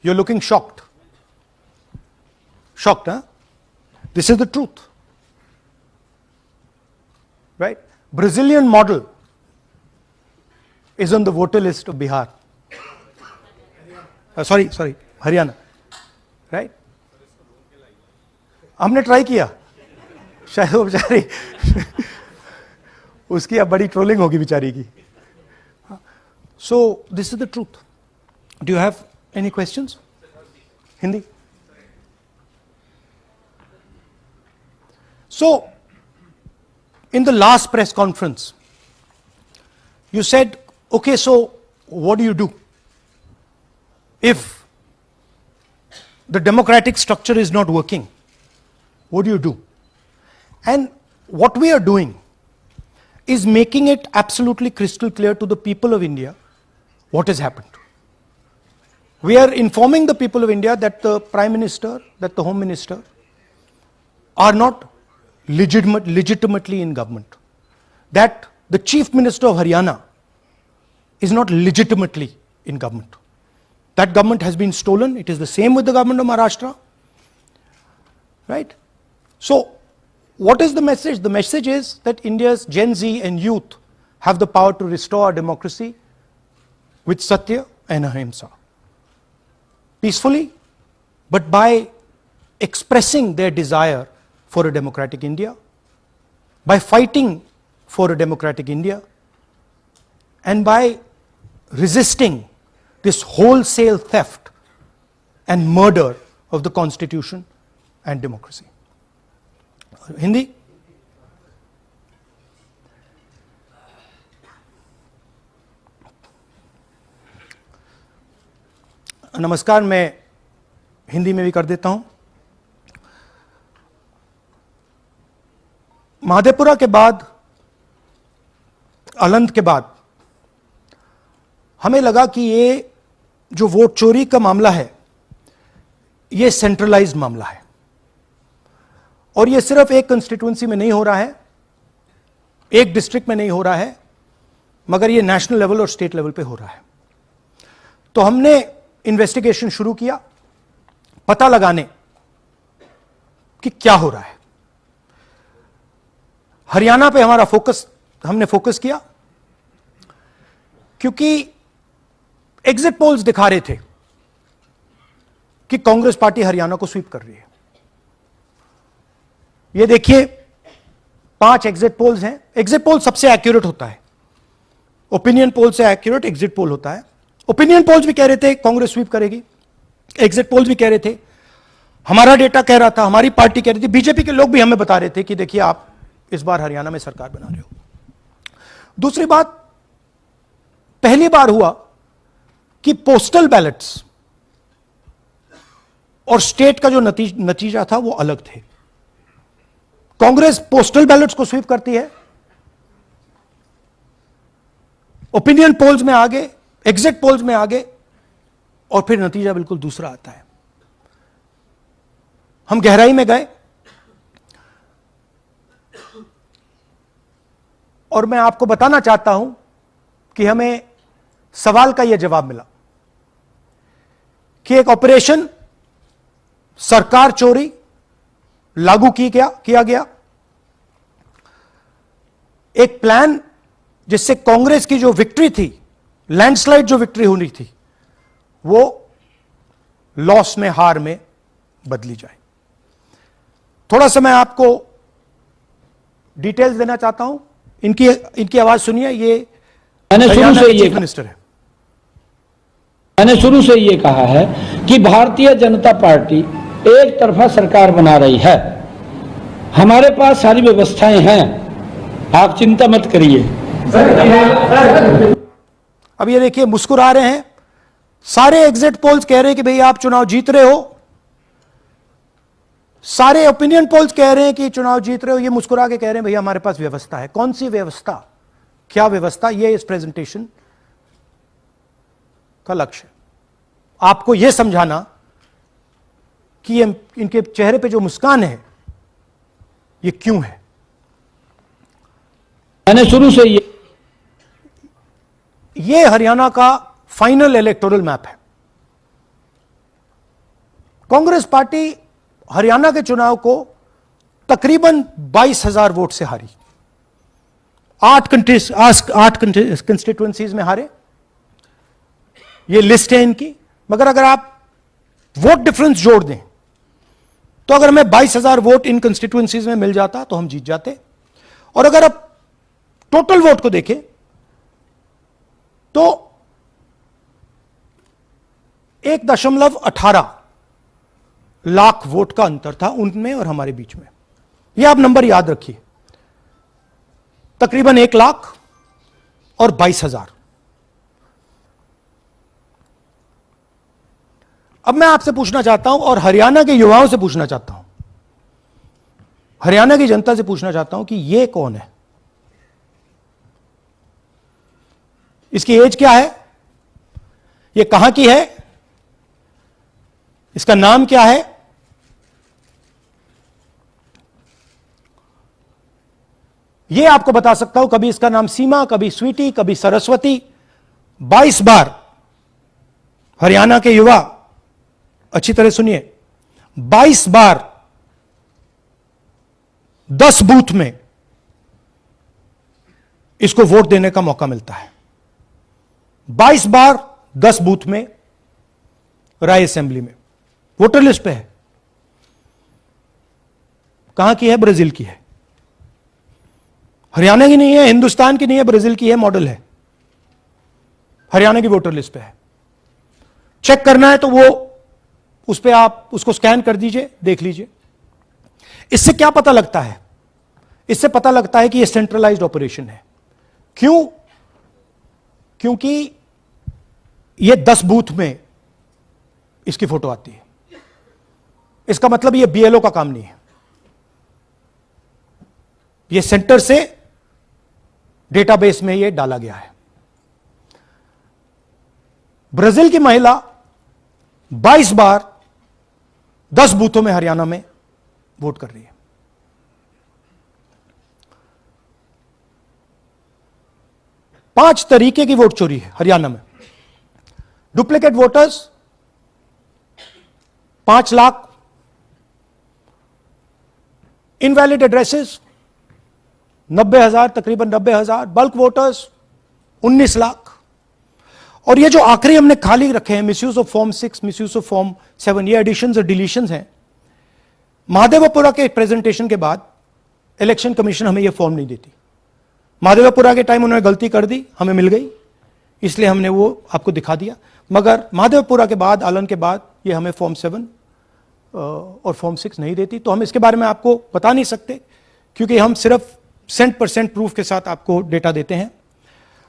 You're looking shocked. Shocked, huh? This is the truth. Right? Brazilian model is on the voter list of Bihar. Sorry, Haryana. Right? हमने try किया, शायद वो बेचारी उसकी अब बड़ी ट्रोलिंग होगी बेचारी की. So this is the truth. Do you have any questions? Hindi? So in the last press conference, you said, okay, so what do you do if the democratic structure is not working? What do you do? And what we are doing is making it absolutely crystal clear to the people of India what has happened. We are informing the people of India that the Prime Minister, that the Home Minister are not legitimately in government. That the Chief Minister of Haryana is not legitimately in government. That government has been stolen. It is the same with the government of Maharashtra. Right? So, what is the message? The message is that India's Gen Z and youth have the power to restore our democracy with Satya and Ahimsa. Peacefully, but by expressing their desire for a democratic India, by fighting for a democratic India, and by resisting this wholesale theft and murder of the Constitution and democracy. Hindi? नमस्कार, मैं हिंदी में भी कर देता हूं. महादेपुरा के बाद, अलंद के बाद हमें लगा कि ये जो वोट चोरी का मामला है, ये सेंट्रलाइज्ड मामला है और ये सिर्फ एक कंस्टिट्यूएंसी में नहीं हो रहा है, एक डिस्ट्रिक्ट में नहीं हो रहा है, मगर ये नेशनल लेवल और स्टेट लेवल पे हो रहा है. तो हमने इन्वेस्टिगेशन शुरू किया, पता लगाने कि क्या हो रहा है. हरियाणा पे हमने फोकस किया क्योंकि एग्जिट पोल्स दिखा रहे थे कि कांग्रेस पार्टी हरियाणा को स्वीप कर रही है. ये देखिए 5 एग्जिट पोल्स हैं. एग्जिट पोल सबसे एक्यूरेट होता है ओपिनियन पोल से एक्यूरेट एग्जिट पोल होता है। ओपिनियन पोल्स भी कह रहे थे कांग्रेस स्वीप करेगी, एग्जिट पोल्स भी कह रहे थे, हमारा डेटा कह रहा था, हमारी पार्टी कह रही थी, बीजेपी के लोग भी हमें बता रहे थे कि देखिए आप इस बार हरियाणा में सरकार बना रहे हो। दूसरी बात, पहली बार हुआ कि पोस्टल बैलेट्स और स्टेट का जो नतीजा था वो अलग थे। कांग्रेस पोस्टल बैलेट्स को स्वीप करती है, ओपिनियन पोल्स में आगे, एग्जिट पोल्स में आगे, और फिर नतीजा बिल्कुल दूसरा आता है। हम गहराई में गए और मैं आपको बताना चाहता हूं कि हमें सवाल का यह जवाब मिला कि एक ऑपरेशन सरकार चोरी लागू किया गया, एक प्लान जिससे कांग्रेस की जो विक्ट्री थी, लैंडस्लाइड जो विक्ट्री होनी थी, वो लॉस में, हार में बदली जाए। थोड़ा सा मैं आपको डिटेल्स देना चाहता हूं। इनकी आवाज सुनिए। ये मैंने शुरू से चीफ मिनिस्टर है। मैंने शुरू से ये कहा है कि भारतीय जनता पार्टी एक तरफा सरकार बना रही है। हमारे पास सारी व्यवस्थाएं हैं, आप चिंता मत करिए। अब ये देखिए, मुस्कुरा रहे हैं। सारे एग्जिट पोल्स कह रहे हैं कि भाई आप चुनाव जीत रहे हो, सारे ओपिनियन पोल्स कह रहे हैं कि चुनाव जीत रहे हो। ये मुस्कुरा के कह रहे हैं भैया हमारे पास व्यवस्था है। कौन सी व्यवस्था, क्या व्यवस्था, ये इस प्रेजेंटेशन का लक्ष्य है। आपको यह समझाना कि ये इनके चेहरे पे जो मुस्कान है ये क्यों है। मैंने शुरू से ये हरियाणा का फाइनल इलेक्टोरल मैप है। कांग्रेस पार्टी हरियाणा के चुनाव को तकरीबन 22,000 वोट से हारी। 8 कंस्टिट्यूएंसीज में हारे। ये लिस्ट है इनकी। मगर अगर आप वोट डिफरेंस जोड़ दें तो अगर हमें 22,000 वोट इन कंस्टिट्यूएंसीज में मिल जाता तो हम जीत जाते। और अगर आप टोटल वोट को देखें तो 1.18 लाख वोट का अंतर था उनमें और हमारे बीच में। यह आप नंबर याद रखिए, तकरीबन 1 लाख और 22,000। अब मैं आपसे पूछना चाहता हूं और हरियाणा के युवाओं से पूछना चाहता हूं, हरियाणा की जनता से पूछना चाहता हूं कि यह कौन है, इसकी एज क्या है, यह कहां की है, इसका नाम क्या है। यह आपको बता सकता हूं, कभी इसका नाम सीमा, कभी स्वीटी, कभी सरस्वती। 22 बार हरियाणा के युवा, अच्छी तरह सुनिए, 22 बार 10 बूथ में इसको वोट देने का मौका मिलता है। 22 बार 10 बूथ में राय असेंबली में वोटर लिस्ट पे है। कहां की है? ब्राजील की है। हरियाणा की नहीं है, हिंदुस्तान की नहीं है, ब्राजील की है, मॉडल है। हरियाणा की वोटर लिस्ट पे है। चेक करना है तो वो उस पे आप उसको स्कैन कर दीजिए, देख लीजिए। इससे क्या पता लगता है? इससे पता लगता है कि यह सेंट्रलाइज्ड ऑपरेशन है। क्यों? क्योंकि यह 10 बूथ में इसकी फोटो आती है। इसका मतलब यह बीएलओ का काम नहीं है, यह सेंटर से डेटाबेस में यह डाला गया है। ब्राजील की महिला 22 बार 10 बूथों में हरियाणा में वोट कर रही है। पांच तरीके की वोट चोरी है हरियाणा में। Duplicate voters 5 lakh, invalid addresses 90,000, तकरीबन 90,000, बल्क वोटर्स 19 लाख। और ये जो आखिरी हमने खाली रखे हैं, misuse of form 6, misuse of form 7, ये एडिशंस और डिलीशंस हैं। महादेवपुरा के प्रेजेंटेशन के बाद इलेक्शन कमीशन हमें ये फॉर्म नहीं देती। महादेवपुरा के टाइम उन्होंने गलती कर दी, हमें मिल गई, इसलिए हमने वो आपको दिखा दिया। मगर महादेवपुरा के बाद, आलन के बाद ये हमें फॉर्म 7 और फॉर्म 6 नहीं देती, तो हम इसके बारे में आपको बता नहीं सकते, क्योंकि हम सिर्फ 100% प्रूफ के साथ आपको डेटा देते हैं।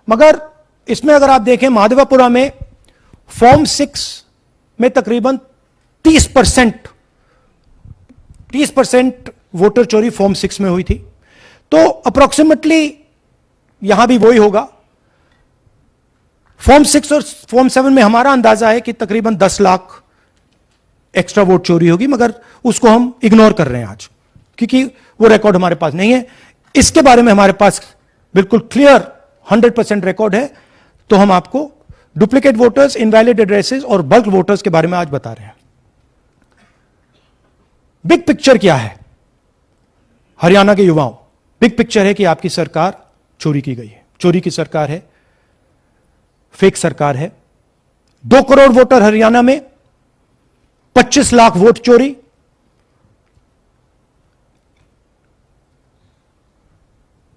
मगर इसमें अगर आप देखें, महादेवपुरा में फॉर्म 6 में तकरीबन 30% वोटर चोरी फॉर्म 6 में हुई थी, तो अप्रोक्सीमेटली यहां भी वही होगा। फॉर्म 6 और फॉर्म 7 में हमारा अंदाजा है कि तकरीबन 10 लाख एक्स्ट्रा वोट चोरी होगी, मगर उसको हम इग्नोर कर रहे हैं आज, क्योंकि वो रिकॉर्ड हमारे पास नहीं है। इसके बारे में हमारे पास बिल्कुल क्लियर 100% रिकॉर्ड है, तो हम आपको डुप्लीकेट वोटर्स, इनवैलिड एड्रेसेस और बल्क वोटर्स के बारे में आज बता रहे हैं। बिग पिक्चर क्या है हरियाणा के युवाओं? बिग पिक्चर है कि आपकी सरकार चोरी की गई है, चोरी की सरकार है, फेक सरकार है। 2 करोड़ वोटर हरियाणा में, 25 लाख वोट चोरी,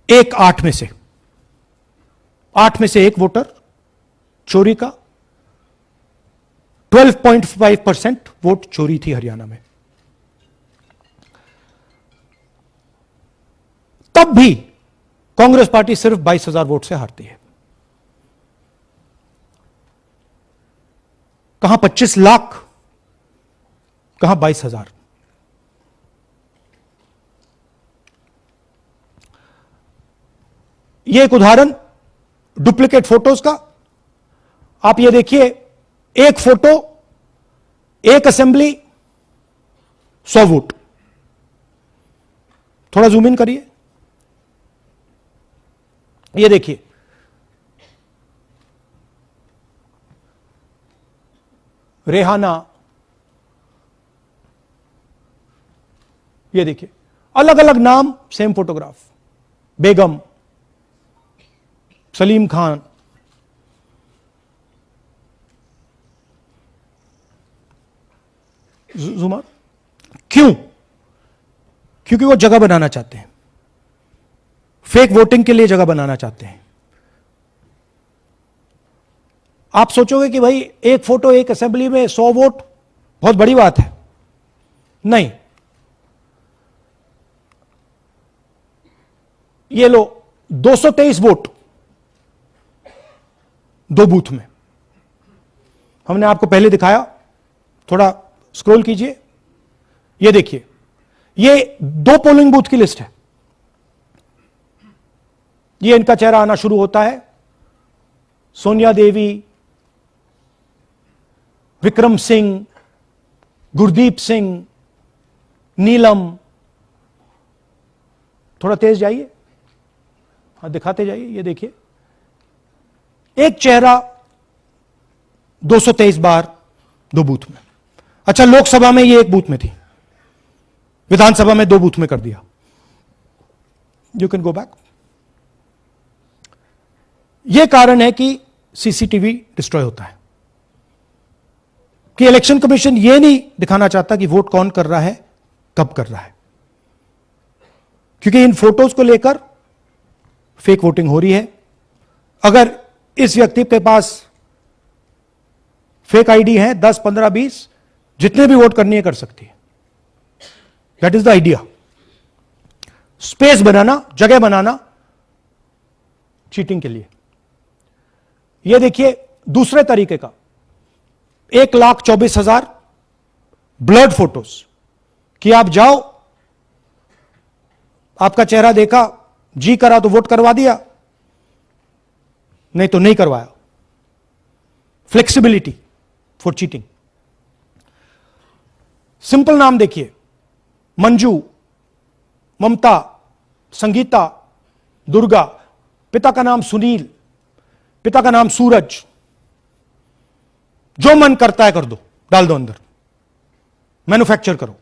एक 8 में से 1 वोटर चोरी का। 12.5% वोट चोरी थी हरियाणा में। तब भी कांग्रेस पार्टी सिर्फ 22,000 वोट से हारती है। कहां 25 लाख, कहां 22,000। यह एक उदाहरण डुप्लीकेट फोटोज का। आप ये देखिए, एक फोटो, एक असेंबली, 100 वोट। थोड़ा जूम इन करिए, ये देखिए, रेहाना, ये देखिए, अलग अलग नाम, सेम फोटोग्राफ। बेगम, सलीम खान, जुमर। क्यों? क्योंकि वो जगह बनाना चाहते हैं, फेक वोटिंग के लिए जगह बनाना चाहते हैं। आप सोचोगे कि भाई एक फोटो, एक असेंबली में 100 वोट बहुत बड़ी बात है। नहीं, ये लो 223 वोट 2 बूथ में। हमने आपको पहले दिखाया, थोड़ा स्क्रॉल कीजिए, ये देखिए, ये 2 पोलिंग बूथ की लिस्ट है। ये इनका चेहरा आना शुरू होता है, सोनिया देवी, विक्रम सिंह, गुरदीप सिंह, नीलम। थोड़ा तेज जाइए, हाँ दिखाते जाइए, ये देखिए, एक चेहरा 223 बार 2 बूथ में। अच्छा, लोकसभा में ये 1 बूथ में थी, विधानसभा में 2 बूथ में कर दिया। You can go back. यह कारण है कि सीसीटीवी डिस्ट्रॉय होता है, कि इलेक्शन कमीशन यह नहीं दिखाना चाहता कि वोट कौन कर रहा है, कब कर रहा है, क्योंकि इन फोटोज को लेकर फेक वोटिंग हो रही है। अगर इस व्यक्ति के पास फेक आईडी है, 10, 15, 20, जितने भी वोट करनी है कर सकती है। That is the idea. Space बनाना, जगह बनाना चीटिंग के लिए। यह देखिए दूसरे तरीके का, 1,24,000 ब्लर्ड फोटोज, कि आप जाओ, आपका चेहरा देखा, जी करा तो वोट करवा दिया, नहीं तो नहीं करवाया। Flexibility for cheating. सिंपल नाम देखिए, मंजू, ममता, संगीता, दुर्गा, पिता का नाम सुनील, पिता का नाम सूरज। जो मन करता है कर दो, डाल दो अंदर, मैन्युफैक्चर करो।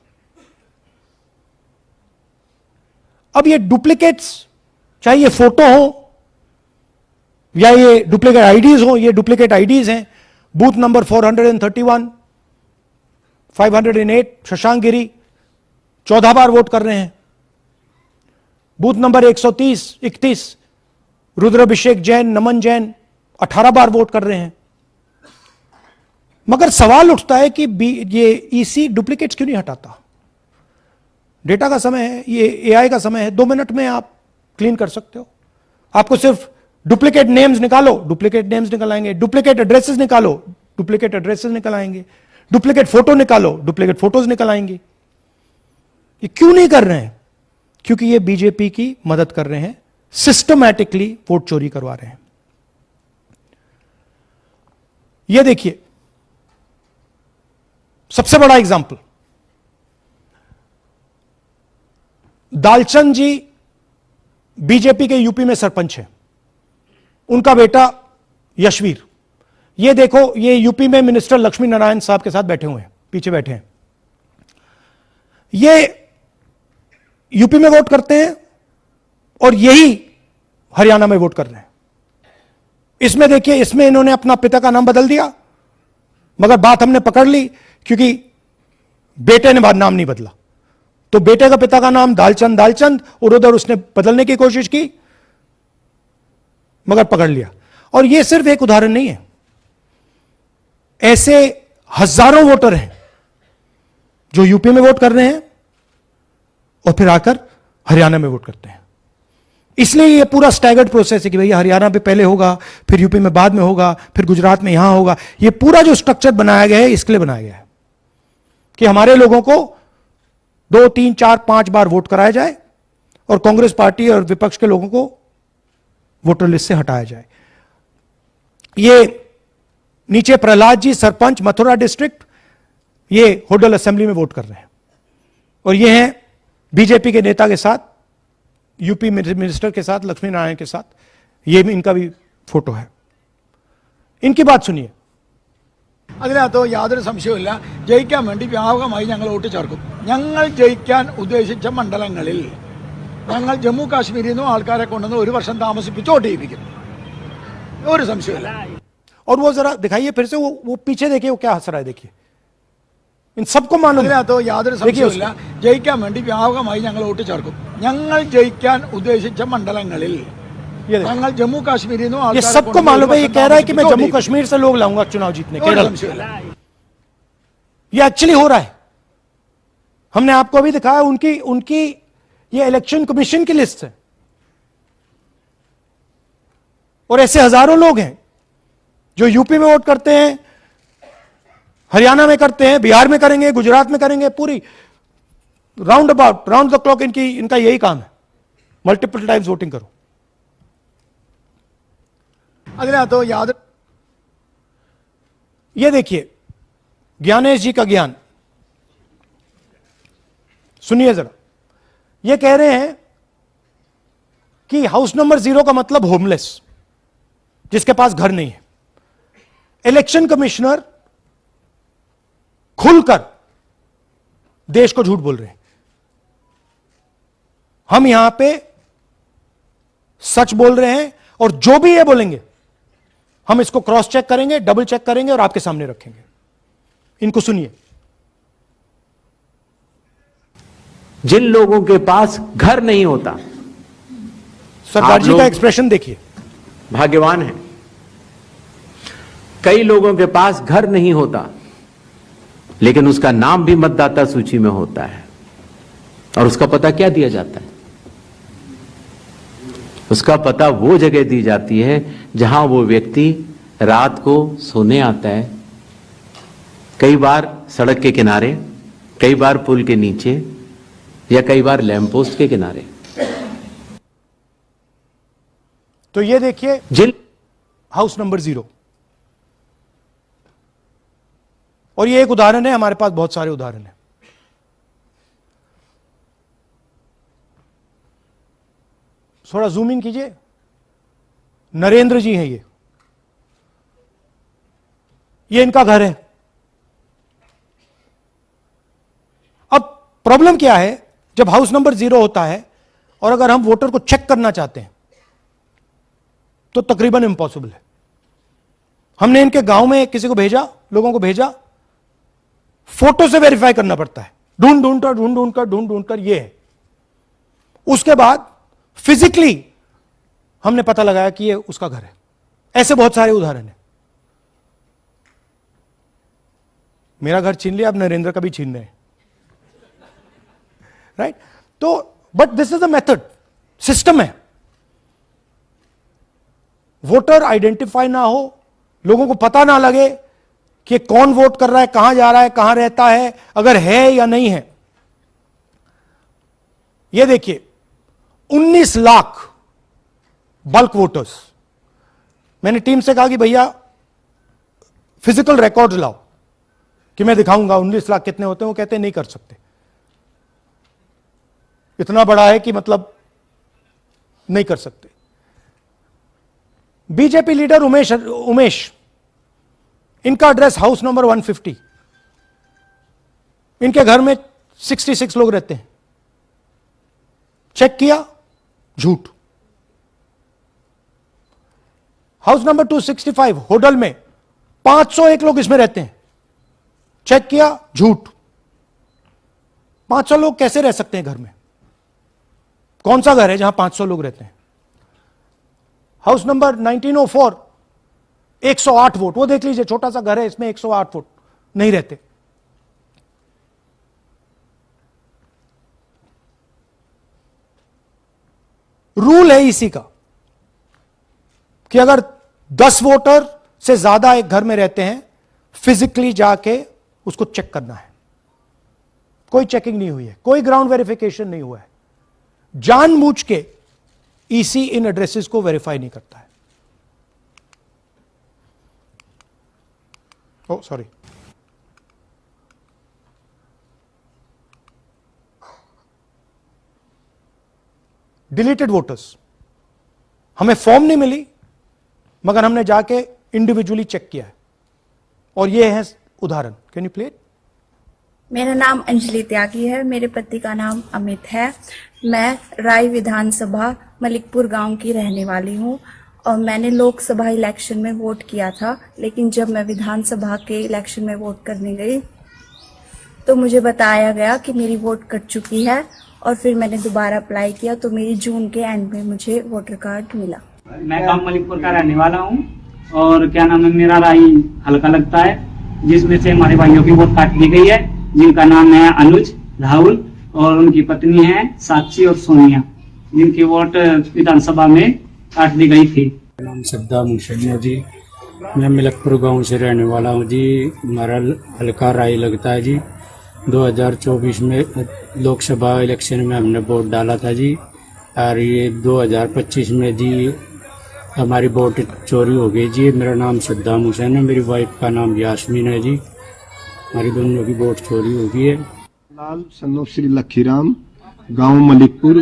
अब ये डुप्लीकेट्स, चाहे ये फोटो हो या ये डुप्लीकेट आईडीज हो, ये डुप्लीकेट आईडीज हैं। बूथ नंबर 431, 508 शशांक गिरी 14 बार वोट कर रहे हैं। बूथ नंबर 130, 31 रुद्राभिषेक जैन, नमन जैन 18 बार वोट कर रहे हैं। मगर सवाल उठता है कि ये ईसी डुप्लीकेट्स क्यों नहीं हटाता? डेटा का समय है, ये एआई का समय है, 2 मिनट में आप क्लीन कर सकते हो। आपको सिर्फ डुप्लीकेट नेम्स निकालो, डुप्लीकेट नेम्स निकल आएंगे, डुप्लीकेट एड्रेसेस निकालो, डुप्लीकेट एड्रेसेस निकल आएंगे, डुप्लीकेट फोटो निकालो, डुप्लीकेट फोटोज निकल आएंगी। ये क्यों नहीं कर रहे हैं? क्योंकि ये बीजेपी की मदद कर रहे हैं, सिस्टमैटिकली वोट चोरी करवा रहे हैं। ये देखिए सबसे बड़ा एग्जाम्पल, दालचंद जी बीजेपी के यूपी में सरपंच है, उनका बेटा यशवीर, ये देखो, ये यूपी में मिनिस्टर लक्ष्मी नारायण साहब के साथ बैठे हुए हैं, पीछे बैठे हैं। ये यूपी में वोट करते हैं और यही हरियाणा में वोट कर रहे हैं। इसमें देखिए, इसमें इन्होंने अपना पिता का नाम बदल दिया, मगर बात हमने पकड़ ली क्योंकि बेटे ने बाद नाम नहीं बदला, तो बेटे का पिता का नाम दालचंद और उधर उसने बदलने की कोशिश की, मगर पकड़ लिया। और यह सिर्फ एक उदाहरण नहीं है, ऐसे हजारों वोटर हैं जो यूपी में वोट कर रहे हैं और फिर आकर हरियाणा में वोट करते हैं। इसलिए यह पूरा स्टैगर्ड प्रोसेस है कि भैया हरियाणा पे पहले होगा, फिर यूपी में बाद में होगा, फिर गुजरात में यहां होगा। यह पूरा जो स्ट्रक्चर बनाया गया है इसके लिए बनाया गया है कि हमारे लोगों को 2, 3, 4, 5 बार वोट कराया जाए और कांग्रेस पार्टी और विपक्ष के लोगों को वोटर लिस्ट से हटाया जाए। ये नीचे प्रहलाद जी, सरपंच मथुरा डिस्ट्रिक्ट, ये होडल असेंबली में वोट कर रहे हैं और ये हैं बीजेपी के नेता के साथ, यूपी मिनिस्टर के साथ, लक्ष्मी नारायण के साथ, ये इनका भी फोटो है। इनकी बात सुनिए। അതിനകത്ത് യാതൊരു സംശയവുമില്ല, ജയിക്കാൻ വേണ്ടി വ്യാപകമായി ഞങ്ങൾ വോട്ട് ചേർക്കും. ഞങ്ങൾ ജയിക്കാൻ ഉദ്ദേശിച്ച മണ്ഡലങ്ങളിൽ ഞങ്ങൾ ജമ്മു കാശ്മീരിൽ നിന്നും ആൾക്കാരെ കൊണ്ടുവന്ന് 1 വർഷം താമസിപ്പിച്ച് വോട്ട് ചെയ്യിപ്പിക്കും. ഒരു സംശയമില്ല. और वो जरा दिखाइए फिर से, वो पीछे देखिए, वो क्या हंस रहा है, देखिए। इन सबको मालूम है, അതിനകത്ത് യാതൊരു സംശയവുമില്ല, ജയിക്കാൻ വേണ്ടി വ്യാപകമായി ഞങ്ങൾ വോട്ട് ചേർക്കും. ഞങ്ങൾ ജയിക്കാൻ ഉദ്ദേശിച്ച മണ്ഡലങ്ങളിൽ ഞങ്ങൾ ജമ്മു കാശ്മീരിൽ നിന്നും ये सबको मालूम है। ये कह रहा है कि मैं जम्मू कश्मीर से लोग लाऊंगा चुनाव जीतने, केरल। ये एक्चुअली हो रहा है, हमने आपको अभी दिखाया। उनकी ये इलेक्शन कमीशन की लिस्ट है और ऐसे हजारों लोग हैं जो यूपी में वोट करते हैं, हरियाणा में करते हैं, बिहार में करेंगे, गुजरात में करेंगे, पूरी round about, round the clock इनका यही काम है, मल्टीपल टाइम्स वोटिंग करो। അതിനകത്ത് യാതൊരു ये देखिए ज्ञानेश जी का ज्ञान सुनिए जरा। ये कह रहे हैं कि हाउस नंबर 0 का मतलब होमलेस, जिसके पास घर नहीं है। इलेक्शन कमिश्नर खुलकर देश को झूठ बोल रहे हैं। हम यहां पे सच बोल रहे हैं और जो भी ये बोलेंगे हम इसको क्रॉस चेक करेंगे, डबल चेक करेंगे और आपके सामने रखेंगे। इनको सुनिए। जिन लोगों के पास घर नहीं होता, सरदार जी का एक्सप्रेशन देखिए, भाग्यवान है। कई लोगों के पास घर नहीं होता लेकिन उसका नाम भी मतदाता सूची में होता है और उसका पता क्या दिया जाता है? उसका पता वो जगह दी जाती है जहां वो व्यक्ति रात को सोने आता है, कई बार सड़क के किनारे, कई बार पुल के नीचे या कई बार लैंप पोस्ट के किनारे। तो ये देखिए जिन हाउस नंबर 0, और ये एक उदाहरण है, हमारे पास बहुत सारे उदाहरण हैं। थोड़ा जूम इन कीजिए। नरेंद्र जी हैं ये इनका घर है। अब प्रॉब्लम क्या है, जब हाउस नंबर 0 होता है और अगर हम वोटर को चेक करना चाहते हैं तो तकरीबन इंपॉसिबल है। हमने इनके गांव में किसी को भेजा, लोगों को भेजा, फोटो से वेरीफाई करना पड़ता है, ढूंढ कर ये है। उसके बाद फिजिकली हमने पता लगाया कि ये उसका घर है। ऐसे बहुत सारे उदाहरण हैं। मेरा घर छीन लिया, अब नरेंद्र का भी छीन रहे हैं, राइट? तो but this is the method, system है। वोटर आइडेंटिफाई ना हो, लोगों को पता ना लगे कि कौन वोट कर रहा है, कहां जा रहा है, कहां रहता है, अगर है या नहीं है। यह देखिए 19 लाख बल्क वोटर्स। मैंने टीम से कहा कि भैया फिजिकल रिकॉर्ड्स लाओ कि मैं दिखाऊंगा 19 लाख कितने होते हैं। वो कहते हैं नहीं कर सकते, इतना बड़ा है कि मतलब नहीं कर सकते। बीजेपी लीडर उमेश, इनका एड्रेस हाउस नंबर 150। इनके घर में 66 लोग रहते हैं। चेक किया, झूठ। हाउस नंबर 265 होडल में 501 लोग इसमें रहते हैं। चेक किया, झूठ। 500 लोग कैसे रह सकते हैं घर में? कौन सा घर है जहां 500 लोग रहते हैं? हाउस नंबर 1904 108 वोट, वो देख लीजिए, छोटा सा घर है, इसमें 108 वोट नहीं रहते। रूल है इसी का कि अगर 10 वोटर से ज्यादा एक घर में रहते हैं, फिजिकली जाके उसको चेक करना है। कोई चेकिंग नहीं हुई है, कोई ग्राउंड वेरिफिकेशन नहीं हुआ है। जानबूझ के ईसी इन एड्रेसेस को वेरीफाई नहीं करता है। ओ सॉरी, डिलीटेड वोटर्स। हमें फॉर्म नहीं मिली, मगर हमने जाके इंडिविजुअली चेक किया है, और ये है उदाहरण। Can you play it? मेरा नाम अंजलि त्यागी है, मेरे पति का नाम अमित है। मैं राय विधानसभा मलिकपुर गांव की रहने वाली हूं, और मैंने लोकसभा इलेक्शन में वोट किया था। लेकिन जब मैं विधानसभा के इलेक्शन में वोट करने गई तो मुझे बताया गया कि मेरी वोट कट चुकी है, और फिर मैंने दोबारा अप्लाई किया तो मेरी जून के एंड में मुझे वोटर कार्ड मिला। मैं गांव मलिकपुर का रहने वाला हूं, और क्या नाम है, मेरा राय हल्का लगता है, जिसमें से हमारे भाइयों की वोट काट दी गई है, जिनका नाम है अनुज, राहुल, और उनकी पत्नी है साक्षी और सोनिया, जिनकी वोट विधानसभा में काट दी गई थी। नाम सद्दाम हुसैन जी, मैं मलिकपुर गांव से रहने वाला हूं जी। हमारा हल्का राय लगता है जी। 2024 में लोकसभा इलेक्शन में हमने वोट डाला था जी, और ये 2025 में जी हमारी वोट चोरी हो गई जी। मेरा नाम सद्दाम हुसैन है, मेरी वाइफ का नाम यास्मीन है जी। हमारी दोनों की वोट चोरी हो गई है। लाल सन्नो श्री लखीराम, गांव मलिकपुर,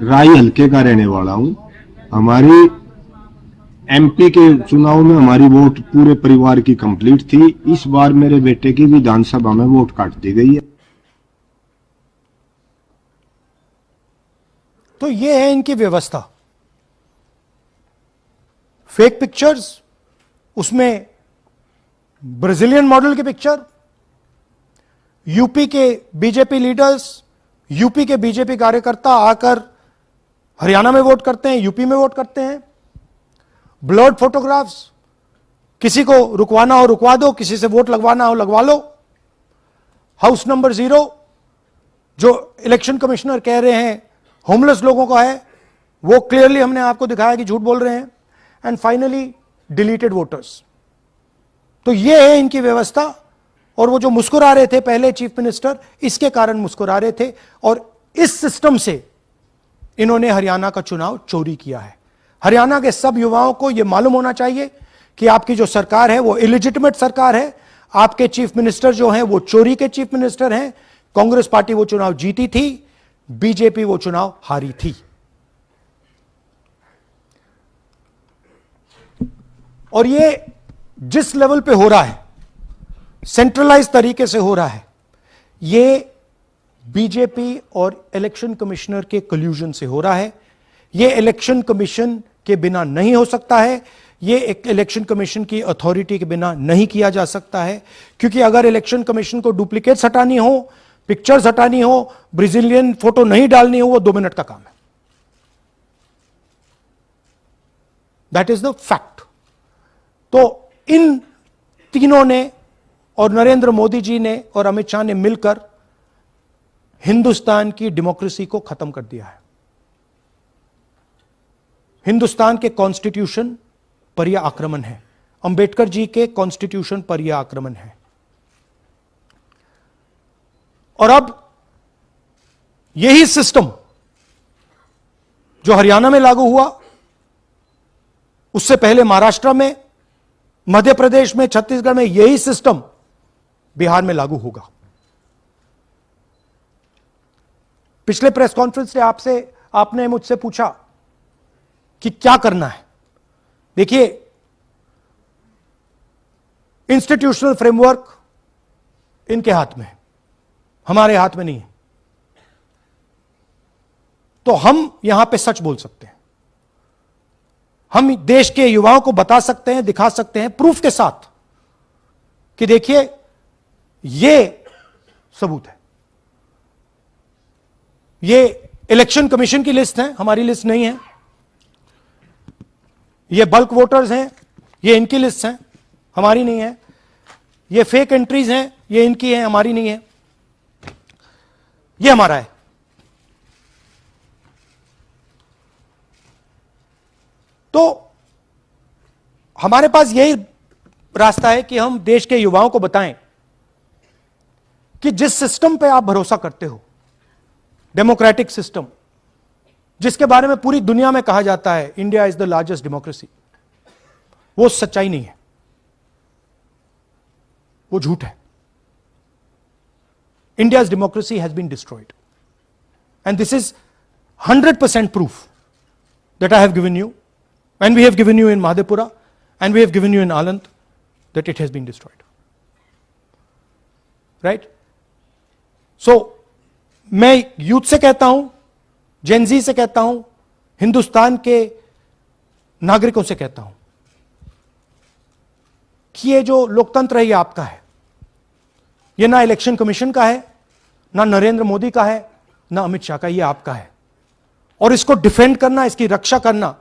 राय हल्के का रहने वाला हूं। हमारी एमपी के चुनाव में हमारी वोट पूरे परिवार की कंप्लीट थी। इस बार मेरे बेटे की विधानसभा में वोट काट दी गई है। तो ये है इनकी व्यवस्था। फेक पिक्चर्स, उसमें ब्राजीलियन मॉडल की पिक्चर, यूपी के बीजेपी लीडर्स, यूपी के बीजेपी कार्यकर्ता आकर हरियाणा में वोट करते हैं, यूपी में वोट करते हैं। ब्लर्ड फोटोग्राफ्स, किसी को रुकवाना हो रुकवा दो, किसी से वोट लगवाना हो लगवा लो। हाउस नंबर 0 जो इलेक्शन कमिश्नर कह रहे हैं होमलेस लोगों का है, वो क्लियरली हमने आपको दिखाया कि झूठ बोल रहे हैं। And finally deleted voters. तो ये है इनकी व्यवस्था। और वो जो मुस्कुरा रहे थे पहले चीफ मिनिस्टर, इसके कारण मुस्कुरा रहे थे, और इस सिस्टम से इन्होंने हरियाणा का चुनाव चोरी किया है। हरियाणा के सब युवाओं को यह मालूम होना चाहिए कि आपकी जो सरकार है वो इलिजिटिमेट सरकार है। आपके चीफ मिनिस्टर जो हैं वो चोरी के चीफ मिनिस्टर हैं। कांग्रेस पार्टी वो चुनाव जीती थी, बीजेपी वो चुनाव हारी थी। और ये जिस लेवल पे हो रहा है, सेंट्रलाइज तरीके से हो रहा है, ये बीजेपी और इलेक्शन कमिश्नर के कल्यूजन से हो रहा है। ये इलेक्शन कमीशन के बिना नहीं हो सकता है। ये एक इलेक्शन कमीशन की अथॉरिटी के बिना नहीं किया जा सकता है, क्योंकि अगर इलेक्शन कमीशन को डुप्लीकेट्स हटानी हो, पिक्चर्स हटानी हो, ब्राजीलियन फोटो नहीं डालनी हो, वो 2 मिनट का काम है। That is the fact. तो इन तीनों ने और नरेंद्र मोदी जी ने और अमित शाह ने मिलकर हिंदुस्तान की डेमोक्रेसी को खत्म कर दिया है। हिंदुस्तान के कॉन्स्टिट्यूशन पर यह आक्रमण है, अंबेडकर जी के कॉन्स्टिट्यूशन पर यह आक्रमण है। और अब यही सिस्टम जो हरियाणा में लागू हुआ, उससे पहले महाराष्ट्र में, मध्य प्रदेश में, छत्तीसगढ़ में, यही सिस्टम बिहार में लागू होगा। पिछले प्रेस कॉन्फ्रेंस में आपने मुझसे पूछा कि क्या करना है। देखिए, इंस्टीट्यूशनल फ्रेमवर्क इनके हाथ में है, हमारे हाथ में नहीं है। तो हम यहां पे सच बोल सकते हैं, हम देश के युवाओं को बता सकते हैं, दिखा सकते हैं प्रूफ के साथ कि देखिए ये सबूत है। ये इलेक्शन कमीशन की लिस्ट है, हमारी लिस्ट नहीं है। ये बल्क वोटर्स हैं, ये इनकी लिस्ट है, हमारी नहीं है। ये फेक एंट्रीज हैं, ये इनकी है, हमारी नहीं है। ये हमारा है। तो हमारे पास यही रास्ता है कि हम देश के युवाओं को बताएं कि जिस सिस्टम पे आप भरोसा करते हो, डेमोक्रेटिक सिस्टम, जिसके बारे में पूरी दुनिया में कहा जाता है India is the largest democracy, वो सच्चाई नहीं है, वो झूठ है। India's democracy has been destroyed. And this is 100% proof that I have given you, and we have given you in Madhepura, and we have given you in Aland, that it has been destroyed. Right? So, मैं youth से कहता हूं, Gen Z से कहता हूं, हिंदुस्तान के नागरिकों से कहता हूं कि ये जो लोकतंत्र है ये आपका है। ये ना इलेक्शन कमीशन का है, ना नरेंद्र मोदी का है, ना अमित शाह का, ये आपका है। और इसको डिफेंड करना, इसकी रक्षा करना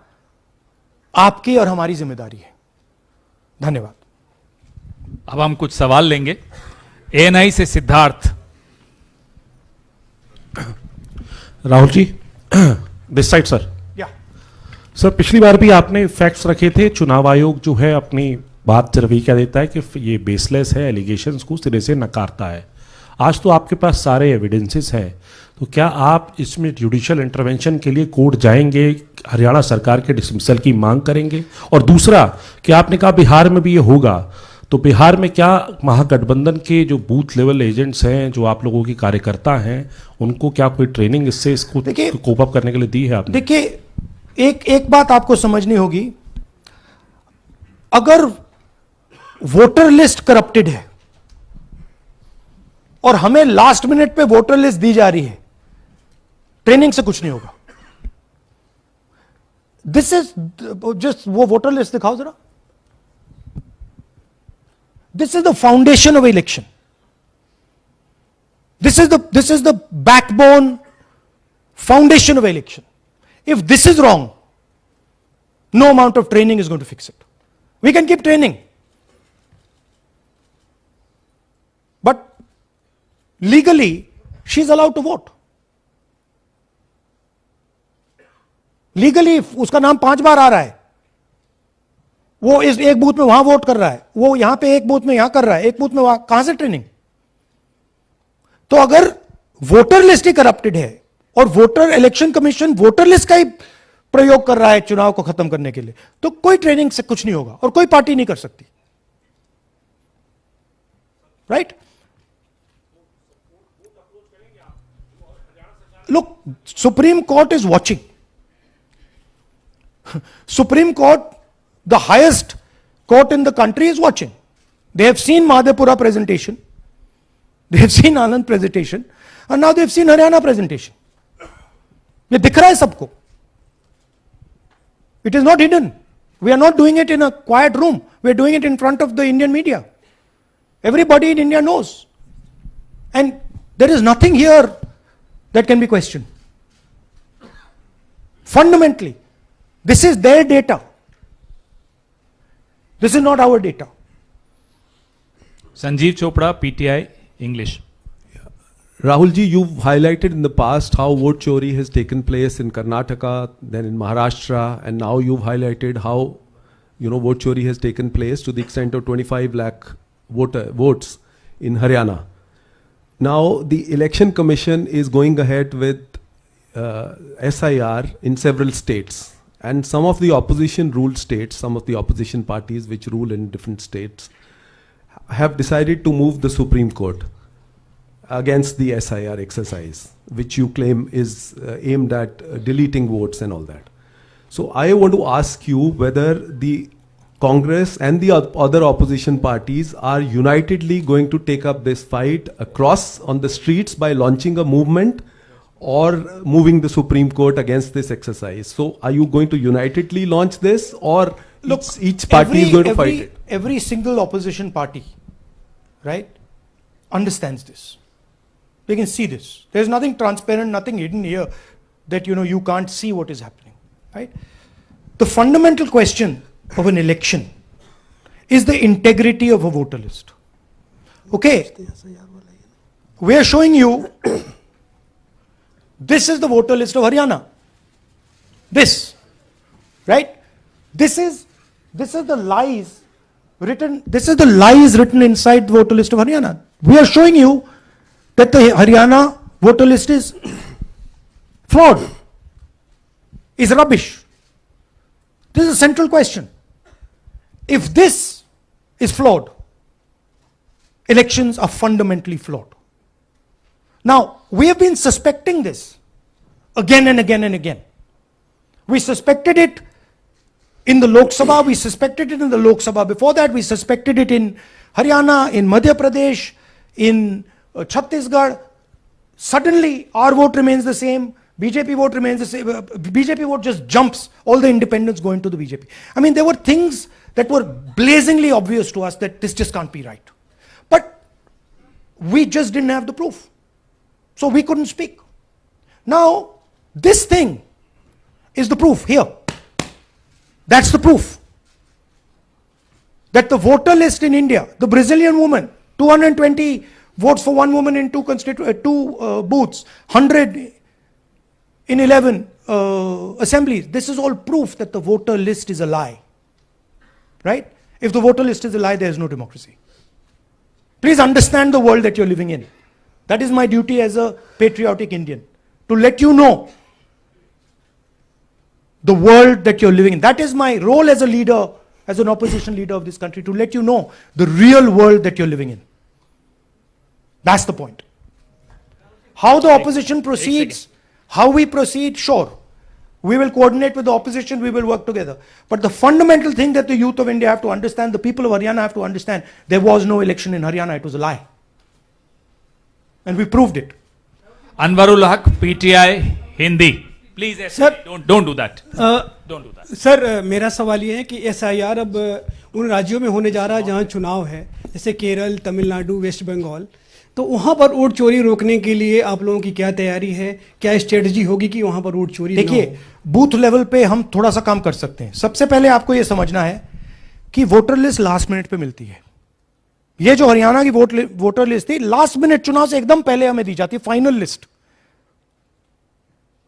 आपकी और हमारी जिम्मेदारी है। धन्यवाद। अब हम कुछ सवाल लेंगे। एएनआई से Siddharth. Rahul ji, this side sir. Sir, पिछली बार भी आपने फैक्ट्स रखे थे। चुनाव आयोग जो है अपनी बात रवैया क्या देता है कि ये बेसलेस है, एलिगेशंस को सिरे से नकारता है। आज तो आपके पास सारे एविडेंसेस हैं, तो क्या आप इसमें जुडिशियल इंटरवेंशन के लिए कोर्ट जाएंगे, हरियाणा सरकार के डिसमिसल की मांग करेंगे? और दूसरा, कि आपने कहा बिहार में भी ये होगा, तो बिहार में क्या महागठबंधन के जो बूथ लेवल एजेंट्स हैं, जो आप लोगों की कार्यकर्ता हैं, उनको क्या कोई ट्रेनिंग इससे इसको कोप अप करने के लिए दी है आपने? देखिए, एक बात आपको समझनी होगी, अगर वोटर लिस्ट करप्टेड है और हमें लास्ट मिनट पे वोटर लिस्ट दी जा रही है, ट्रेनिंग से कुछ नहीं होगा। दिस इज जस्ट, वो वोटर लिस्ट दिखाओ जरा। This is the foundation of election. This is the backbone foundation of election. If this is wrong, no amount of training is going to fix it. We can keep training, but legally she is allowed to vote. Legally उसका नाम 5 बार आ रहा है, वो इस एक booth में वहां vote कर रहा है, वो यहां पे एक बूथ में यहां कर रहा है, एक बूथ में वहां, कहां से ट्रेनिंग? तो अगर वोटर लिस्ट ही करप्टेड है और voter election commission voter list का ही प्रयोग कर रहा है चुनाव को खत्म करने के लिए, तो कोई ट्रेनिंग से कुछ नहीं होगा और कोई पार्टी नहीं कर सकती। Right? Look, Supreme Court is watching. Supreme Court, the highest court in the country, is watching. They have seen Madhepura presentation, they have seen Anand presentation, and now they have seen Haryana presentation. ये दिख रहा है सबको. It is not hidden. We are not doing it in a quiet room. We are doing it in front of the Indian media. Everybody in India knows. And there is nothing here that can be questioned. Fundamentally, this is their data. This is not our data. Sanjeev Chopra, PTI, English. Rahul ji, you've highlighted in the past how vote chori has taken place in Karnataka, then in Maharashtra, and now you've highlighted how, vote chori has taken place to the extent of 25 lakh votes in Haryana. Now, the Election Commission is going ahead with SIR in several states. And some of the opposition ruled states, some of the opposition parties which rule in different states, have decided to move the Supreme Court against the SIR exercise, which you claim is aimed at deleting votes and all that. So I want to ask you whether the Congress and the other opposition parties are unitedly going to take up this fight across on the streets by launching a movement or moving the Supreme Court against this exercise. So are you going to unitedly launch this, or look, each party is going to fight it? Every single opposition party, right, understands this. They can see this. There's nothing transparent, nothing hidden here that you can't see what is happening, right? The fundamental question of an election is the integrity of a voter list. Okay, we are showing you this is the voter list of Haryana. This, right? This is the lies written. This is the lies written inside the voter list of Haryana. We are showing you that the Haryana voter list is flawed, is rubbish. This is a central question. If this is flawed, elections are fundamentally flawed. Now, we have been suspecting this again and again and again. We suspected it in the Lok Sabha, we suspected it in the Lok Sabha before that, we suspected it in Haryana, in Madhya Pradesh, in Chhattisgarh. Suddenly, our vote remains the same, BJP vote remains the same, BJP vote just jumps, all the independents go into the BJP. I mean, there were things that were blazingly obvious to us that this just can't be right. But we just didn't have the proof. So we couldn't speak. Now, this thing is the proof here. That's the proof. That the voter list in India, the Brazilian woman, 220 votes for one woman in two booths, 100 in 11 assemblies. This is all proof that the voter list is a lie. Right? If the voter list is a lie, there is no democracy. Please understand the world that you're living in. That is my duty as a patriotic Indian, to let you know the world that you're living in. That is my role as a leader, as an opposition leader of this country, to let you know the real world that you're living in. That's the point. How the opposition proceeds, how we proceed, sure. We will coordinate with the opposition, we will work together. But the fundamental thing that the youth of India have to understand, the people of Haryana have to understand, there was no election in Haryana, it was a lie. And we proved it. Anwarul Haq, PTI, Hindi. Please, sir, don't do that. Don't do that. Sir मेरा सवाल ये है कि SIR अब उन राज्यों में होने जा रहा है जहां चुनाव है, जैसे केरल, तमिलनाडु, वेस्ट बंगाल, तो वहां पर वोट चोरी रोकने के लिए आप लोगों की क्या तैयारी है, क्या स्ट्रेटजी होगी कि वहां पर वोट चोरी? देखिए, बूथ लेवल पे हम थोड़ा सा काम कर सकते हैं. सबसे पहले आपको ये समझना है कि वोटर लिस्ट लास्ट मिनट पे मिलती है. ये जो हरियाणा की वोटर लिस्ट थी, लास्ट मिनट चुनाव से एकदम पहले हमें दी जाती है final list.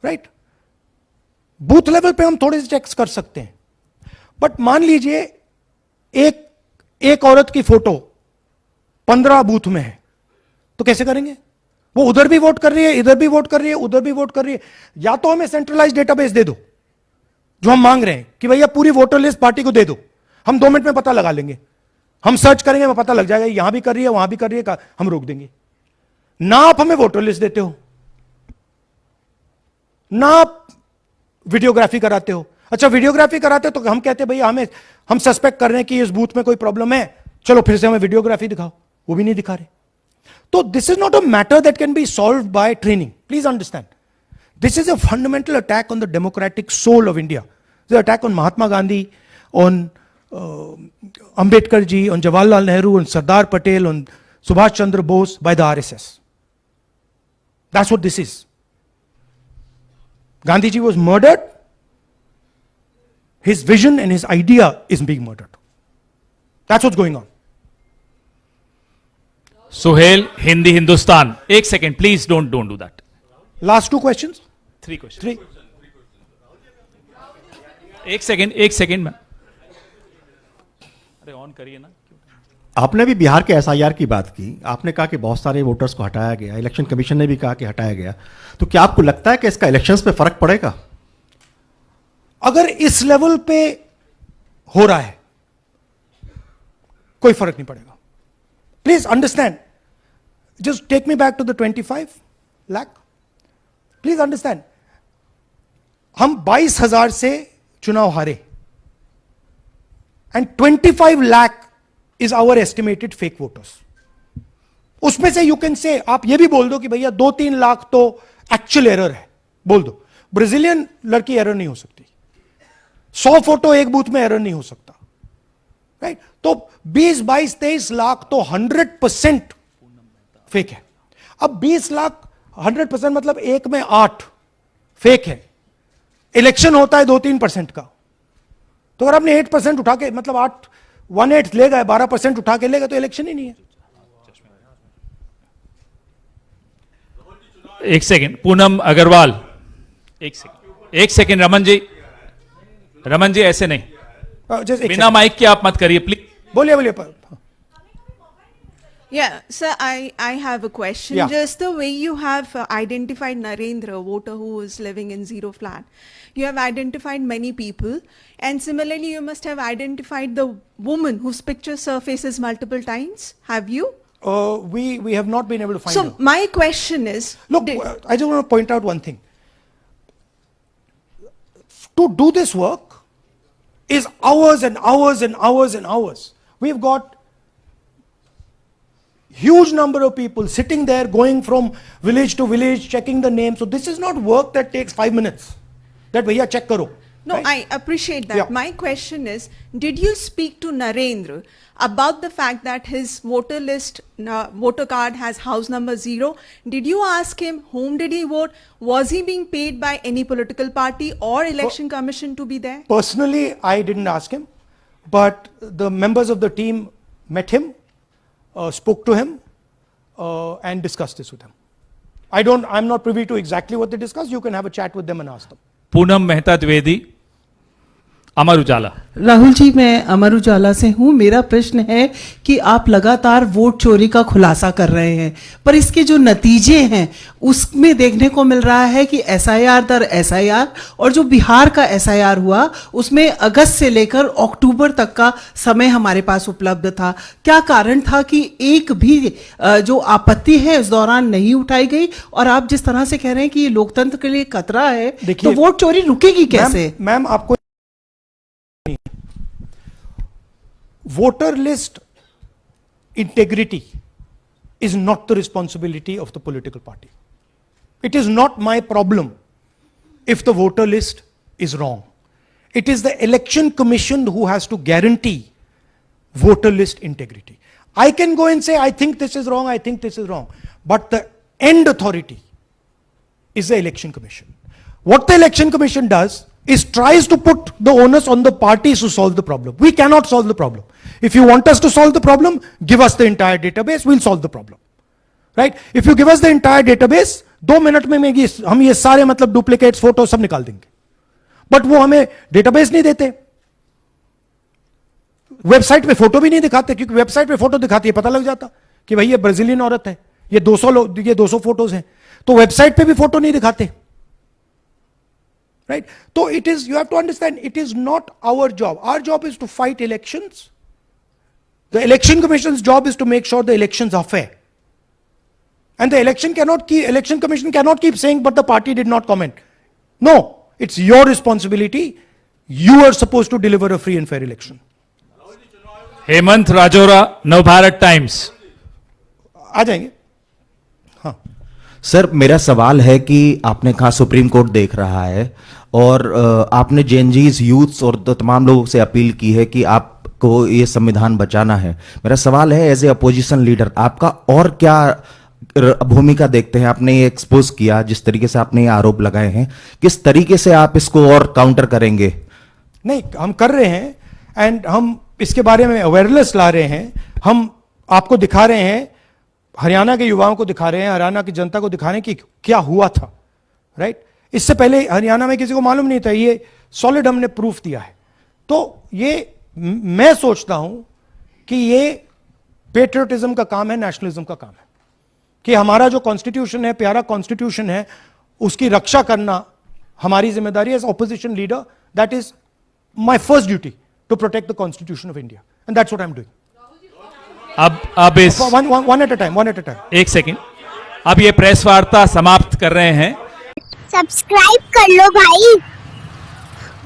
Right? Booth level पे हम थोड़े से चेक्स कर सकते हैं. बट मान लीजिए एक औरत की फोटो 15 बूथ में है, तो कैसे करेंगे? वो उधर भी वोट कर रही है, इधर भी वोट कर रही है, उधर भी वोट कर रही है. या तो हमें सेंट्रलाइज डेटाबेस दे दो, जो हम मांग रहे हैं कि भैया पूरी वोटर लिस्ट पार्टी को दे दो, हम 2 मिनट में पता लगा लेंगे, हम सर्च करेंगे, हमें पता लग जाएगा यहां भी कर रही है, वहां भी कर रही है, हम रोक देंगे. ना आप हमें वोटर लिस्ट देते हो, ना आप वीडियोग्राफी कराते हो. अच्छा, वीडियोग्राफी कराते हो तो हम कहते हैं भैया हम सस्पेक्ट कर रहे हैं कि इस बूथ में कोई प्रॉब्लम है, चलो फिर से हमें वीडियोग्राफी दिखाओ. वो भी नहीं दिखा रहे. तो this is not a matter that can be solved by training. Please understand, this is a fundamental attack on the democratic soul of India. This attack on Mahatma Gandhi, on Ambedkar ji, on Jawaharlal Nehru, on Sardar Patel, on Subhash Chandra Bose by the RSS. That's what this is. Gandhi ji was murdered. His vision and his idea is being murdered. That's what's going on. Suhail, Hindi Hindustan. एक second, please don't do that. Last two questions? Three questions. Three. एक second में अरे on करिए ना. आपने भी बिहार के SIR की बात की, आपने कहा कि बहुत सारे वोटर्स को हटाया गया, इलेक्शन कमीशन ने भी कहा कि हटाया गया, तो क्या आपको लगता है कि इसका इलेक्शंस पे फर्क पड़ेगा? अगर इस लेवल पे हो रहा है कोई फर्क नहीं पड़ेगा. Please understand, just take me back to the 25 lakh. Please understand, हम 22,000 से चुनाव हारे and 25 lakh is our estimated fake voters. उसमें से यू कैन से, आप ये भी बोल दो कि भैया 2-3 लाख तो एक्चुअल एरर है, बोल दो. ब्राजीलियन लड़की एरर नहीं हो सकती, 100 फोटो एक बूथ में एरर नहीं हो सकता, राइट? तो 20, 22, 23 लाख तो 100% फेक है. अब 20 लाख 100% मतलब एक में 8 फेक है. इलेक्शन होता है 2-3% का, तो अगर आपने 8% उठा के, मतलब 1/8 ले गए, 12% उठा के ले गए, तो इलेक्शन ही नहीं है. एक सेकंड, पूनम अग्रवाल. एक सेकंड रमन जी ऐसे नहीं, बिना माइक के आप मत करिए प्लीज. बोलिए. Yeah, sir, I have a question. Yeah. Just the way you have identified Narendra, a voter who is living in zero flat, you have identified many people, and similarly you must have identified the woman whose picture surfaces multiple times. Have you? We have not been able to find So her. my question is, Look, I just want to point out one thing. To do this work is hours and hours and hours and hours. We've got huge number of people sitting there, going from village to village, checking the names. So this is not work that takes 5 minutes. That bhaiya check karo. no, right? I appreciate that. Yeah. My question is, did you speak to Narendra about the fact that his voter list, voter card has house number 0? Did you ask him whom did he vote? Was he being paid by any political party or election commission to be there? Personally, I didn't ask him, but the members of the team met him, spoke to him, and discussed this with him. I'm not privy to exactly what they discussed. You can have a chat with them and ask them. Poonam Mehta Dwivedi, Amar Ujala. Rahul ji, मैं अमर उजाला से हूँ. मेरा प्रश्न है कि आप लगातार vote चोरी का खुलासा कर रहे हैं, पर इसके जो नतीजे हैं उसमें देखने को मिल रहा है कि एसआईआर दर एसआईआर, और जो बिहार का एसआईआर हुआ उसमें अगस्त से लेकर अक्टूबर तक का समय हमारे पास उपलब्ध था. क्या कारण था कि एक भी जो आपत्ति है इस दौरान नहीं उठाई गई? और आप जिस तरह से कह रहे हैं कि ये लोकतंत्र के लिए खतरा है, तो वोट चोरी रुकेगी कैसे? मैम आपको voter list integrity is not the responsibility of the political party. It is not my problem if the voter list is wrong. It is the election commission who has to guarantee voter list integrity. I can go and say, I think this is wrong, I think this is wrong. But the end authority is the election commission. What the election commission does is tries to put the onus on the parties to solve the problem. We cannot solve the problem. If you want us to solve the problem, give us the entire database, we'll solve the problem. Right? If you give us the entire database, 2 minute में हम ये सारे मतलब duplicates photo सब निकाल देंगे. But वो हमें डेटाबेस नहीं देते, वेबसाइट पे फोटो भी नहीं दिखाते, क्योंकि वेबसाइट पे फोटो दिखाती है पता लग जाता कि भाई ये ब्राजीलियन औरत है, ये 200 फोटोज हैं, तो वेबसाइट पे भी फोटो नहीं दिखाते. Right? So it is, you have to understand, it is not our job. Our job is to fight elections. The election commission's job is to make sure the elections are fair. And the election commission cannot keep saying, but the party did not comment. No, it's your responsibility. You are supposed to deliver a free and fair election. Hemant Rajoura, Navbharat Times. आ जाएंगे. हाँ sir, मेरा सवाल है कि आपने कहा supreme court देख रहा है, और आपने जेएनजीज यूथ्स और तमाम लोगों से अपील की है कि आपको ये संविधान बचाना है. मेरा सवाल है, एज ए अपोजिशन लीडर आपका और क्या भूमिका देखते हैं? आपने ये एक्सपोज किया, जिस तरीके से आपने ये आरोप लगाए हैं, किस तरीके से आप इसको और काउंटर करेंगे? नहीं, हम कर रहे हैं, एंड हम इसके बारे में अवेयरनेस ला रहे हैं, हम आपको दिखा रहे हैं, हरियाणा के युवाओं को दिखा रहे हैं, हरियाणा की जनता को दिखा रहे हैं कि क्या हुआ था, राइट? इससे पहले हरियाणा में किसी को मालूम नहीं था, ये सॉलिड हमने प्रूफ दिया है। तो ये मैं सोचता हूं कि ये पेट्रियटिज्म का काम है, नेशनलिज्म का काम है, कि हमारा जो कॉन्स्टिट्यूशन है, प्यारा कॉन्स्टिट्यूशन है, उसकी रक्षा करना हमारी जिम्मेदारी as opposition leader. That is my first duty to protect the constitution of India and that's what I am doing. अब इस वन एट अ टाइम। एक सेकंड, अब ये प्रेस वार्ता समाप्त कर रहे हैं। सब्सक्राइब कर लो भाई,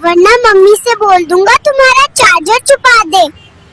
वरना मम्मी से बोल दूंगा तुम्हारा चार्जर छुपा दे।